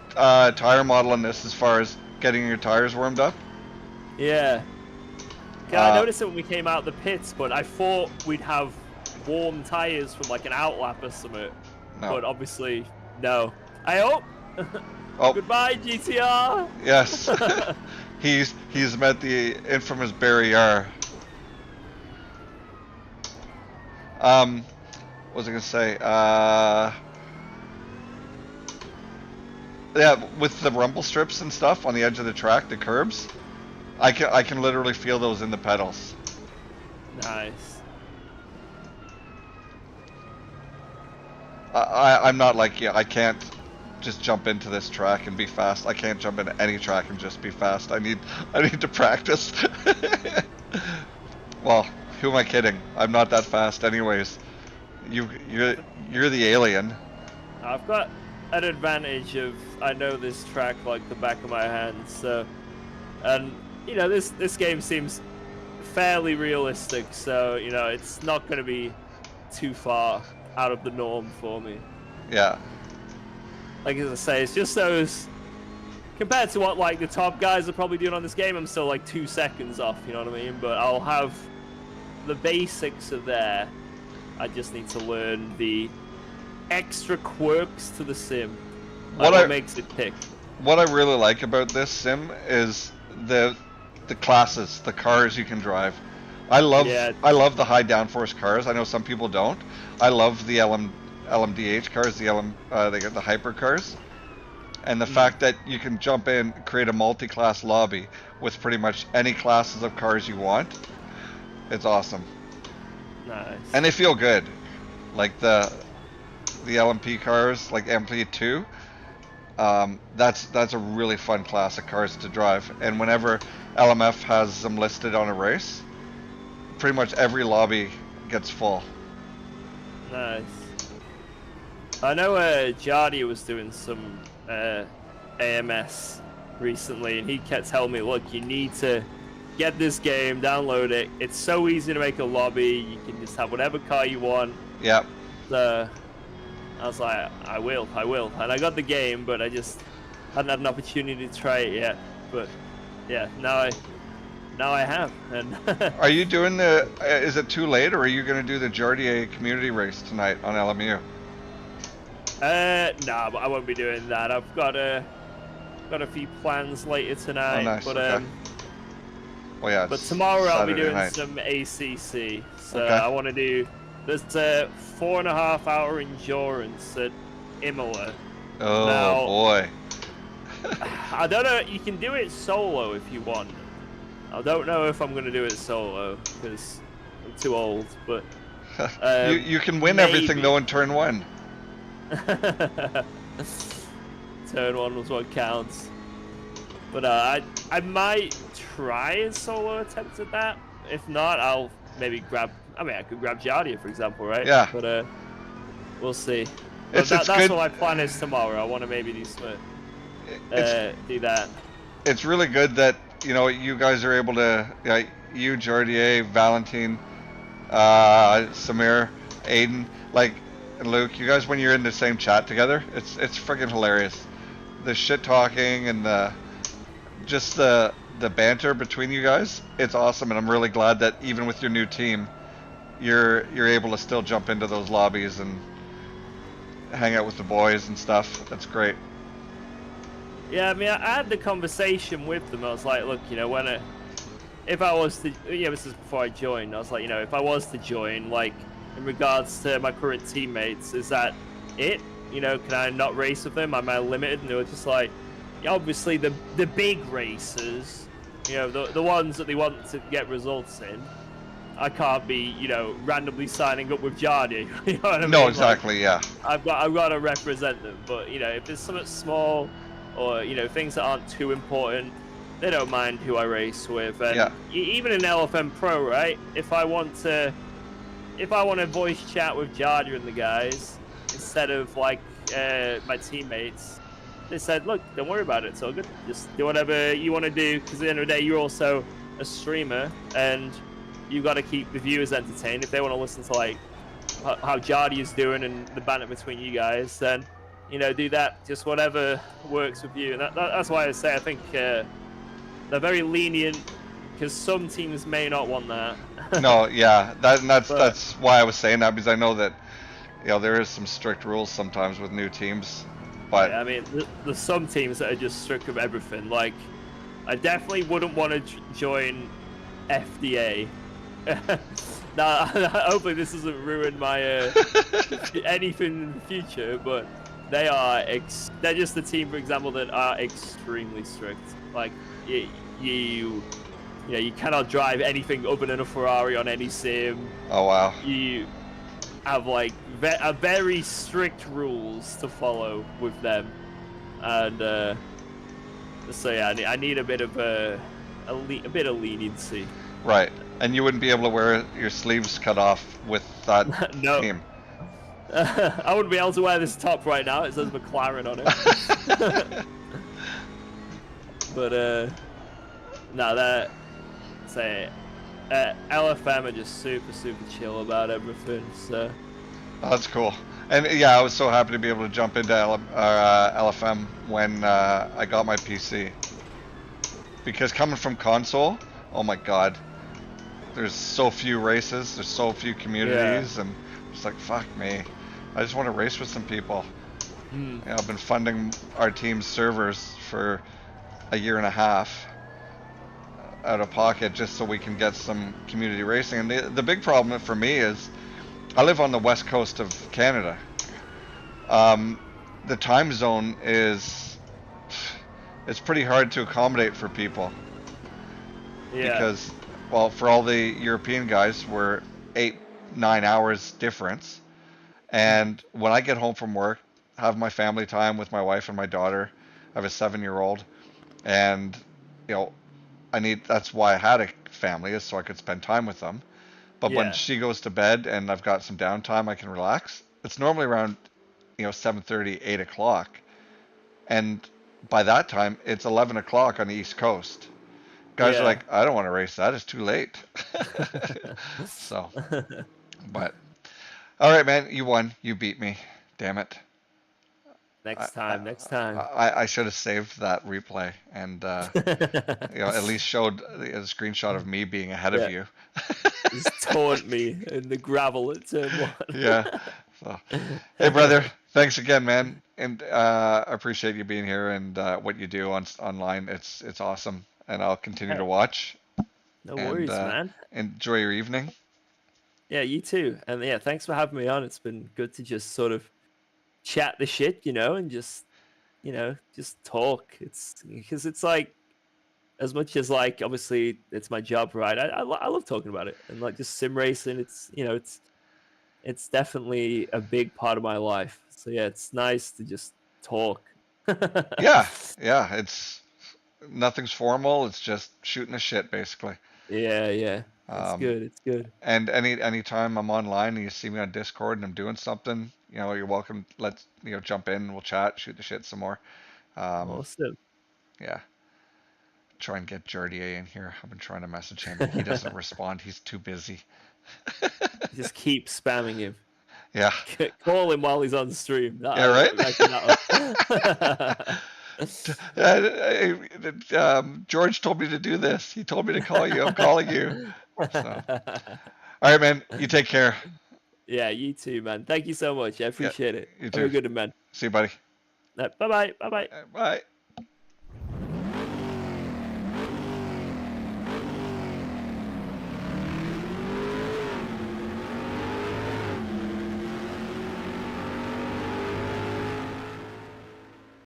tire model in this as far as getting your tires warmed up. Yeah. Yeah, I noticed it when we came out the pits, but I thought we'd have warm tires from like an outlap or something. No. But obviously, no. I hope. Oh. Goodbye, GTR. Yes. he's met the infamous barrier. What was I gonna say? Yeah, with the rumble strips and stuff on the edge of the track, the curbs, I can literally feel those in the pedals. Nice. I'm not like you. I can't just jump into this track and be fast. I can't jump into any track and just be fast. I need to practice. Well, who am I kidding? I'm not that fast, anyways. You're the alien. I've got an advantage of I know this track like the back of my hand, so and you know this game seems fairly realistic, so you know it's not going to be too far out of the norm for me. Yeah. Like as I say, it's just those compared to what like the top guys are probably doing on this game. I'm still like 2 seconds off, you know what I mean? But I'll have the basics are there. I just need to learn the extra quirks to the sim. Like what makes it tick. What I really like about this sim is the classes, the cars you can drive. I love the high downforce cars. I know some people don't. I love the LMDH cars, they get the hyper cars. And the fact that you can jump in, create a multi-class lobby with pretty much any classes of cars you want. It's awesome. Nice. And they feel good. Like the LMP cars, like MP2. That's a really fun class of cars to drive. And whenever LMF has them listed on a race, pretty much every lobby gets full. Nice. I know Jardia was doing some AMS recently, and he kept telling me, look, you need to get this game, download it. It's so easy to make a lobby. You can just have whatever car you want. Yep. So I was like, I will. And I got the game, but I just hadn't had an opportunity to try it yet. But yeah, now I have. And are you doing the? Is it too late, or are you going to do the Jardia community race tonight on LMU? Nah, but I won't be doing that. I've got a few plans later tonight. Oh, nice. But okay. Well, yeah. But tomorrow Saturday I'll be doing night. some ACC. So okay. I want to do. There's a 4.5-hour endurance at Imola. Oh now, boy. I don't know. You can do it solo if you want. I don't know if I'm going to do it solo because I'm too old. But you can win maybe. everything though in turn 1. Turn 1 was what counts. But I might try a solo attempt at that. If not, I'll maybe grab. I mean, I could grab Jardia, for example, right? Yeah. But we'll see. But that's what my plan is tomorrow. I want to maybe do some, do that. It's really good that you guys are able to. You, Jardia, Valentine, Samir, Aiden, and Luke. You guys, when you're in the same chat together, it's freaking hilarious. The shit talking and the banter between you guys, it's awesome, and I'm really glad that even with your new team, you're able to still jump into those lobbies and hang out with the boys and stuff. That's great. Yeah, I mean, I had the conversation with them. I was like, look, if I was to, this is before I joined. I was like, if I was to join, like, in regards to my current teammates, is that it? Can I not race with them? Am I limited? And they were just like, obviously the big races, the ones that they want to get results in. I can't be, randomly signing up with Jardia. You know what I mean? No, exactly, yeah. I've got to represent them. But if there's something small, or things that aren't too important, they don't mind who I race with, and Yeah. even in LFM Pro, right? If I want to voice chat with Jardia and the guys instead of like my teammates, they said, "Look, don't worry about it. It's all good. Just do whatever you want to do, because at the end of the day, you're also a streamer, and you got to keep the viewers entertained. If they want to listen to like how Jardia's doing and the banter between you guys, then do that. Just whatever works with you." And that's why I say I think they're very lenient, because some teams may not want that. No, yeah, that's But that's why I was saying that, because I know that there is some strict rules sometimes with new teams, but yeah, I mean, there's some teams that are just strict with everything. Like, I definitely wouldn't want to join FDA. Now, hopefully this doesn't ruin my anything in the future, but they're just a team, for example, that are extremely strict. Like, you cannot drive anything other than a Ferrari on any sim. oh wow, You have like very strict rules to follow with them, and so yeah, I need a bit of a bit of leniency. right? And you wouldn't be able to wear your sleeves cut off with that No. team. I wouldn't be able to wear this top right now. It says McLaren on it. But no, that say LFM are just super chill about everything. So Oh, that's cool. And yeah, I was so happy to be able to jump into LFM when I got my PC. Because coming from console, oh my god, there's so few races, there's so few communities, and it's like, fuck me. I just want to race with some people. I've been funding our team's servers for a year and a half out of pocket just so we can get some community racing. And the big problem for me is I live on the west coast of Canada. The time zone it's pretty hard to accommodate for people. yeah, Because, well, for all the European guys, we're 8-9 hours difference. And when I get home from work, have my family time with my wife and my daughter. I have a 7-year-old, and that's why I had a family, is so I could spend time with them. But when she goes to bed and I've got some downtime, I can relax. It's normally around 7:30, 8 o'clock, and by that time it's 11 o'clock on the East Coast. Guys are like, I don't want to race that, it's too late. So, but all right, man, you won. You beat me. Damn it. next time. I should have saved that replay and at least showed a screenshot of me being ahead of you. Just taunt me in the gravel at turn 1. Yeah. So, hey, brother, thanks again, man, and I appreciate you being here and what you do online. It's awesome, and I'll continue to watch. No worries, man. Enjoy your evening. Yeah, you too. And yeah, thanks for having me on. It's been good to just sort of chat the shit, and just talk. It's because it's like, as much as like obviously it's my job, right? I love talking about it, and like just sim racing. It's definitely a big part of my life. So yeah, it's nice to just talk. Yeah, it's nothing's formal. It's just shooting the shit, basically. Yeah. It's good. It's good. And anytime I'm online and you see me on Discord and I'm doing something, you're welcome. Let's jump in. We'll chat, shoot the shit some more. Awesome. Yeah. Try and get Jardier in here. I've been trying to message him. He doesn't respond. He's too busy. Just keep spamming him. Yeah. Call him while he's on stream. Yeah, right? George told me to do this. He told me to call you. I'm calling you. So. All right, man. You take care. Yeah, you too, man. Thank you so much. I appreciate it. You too. Have a good one, man. See you, buddy. Bye-bye. Bye-bye. Bye.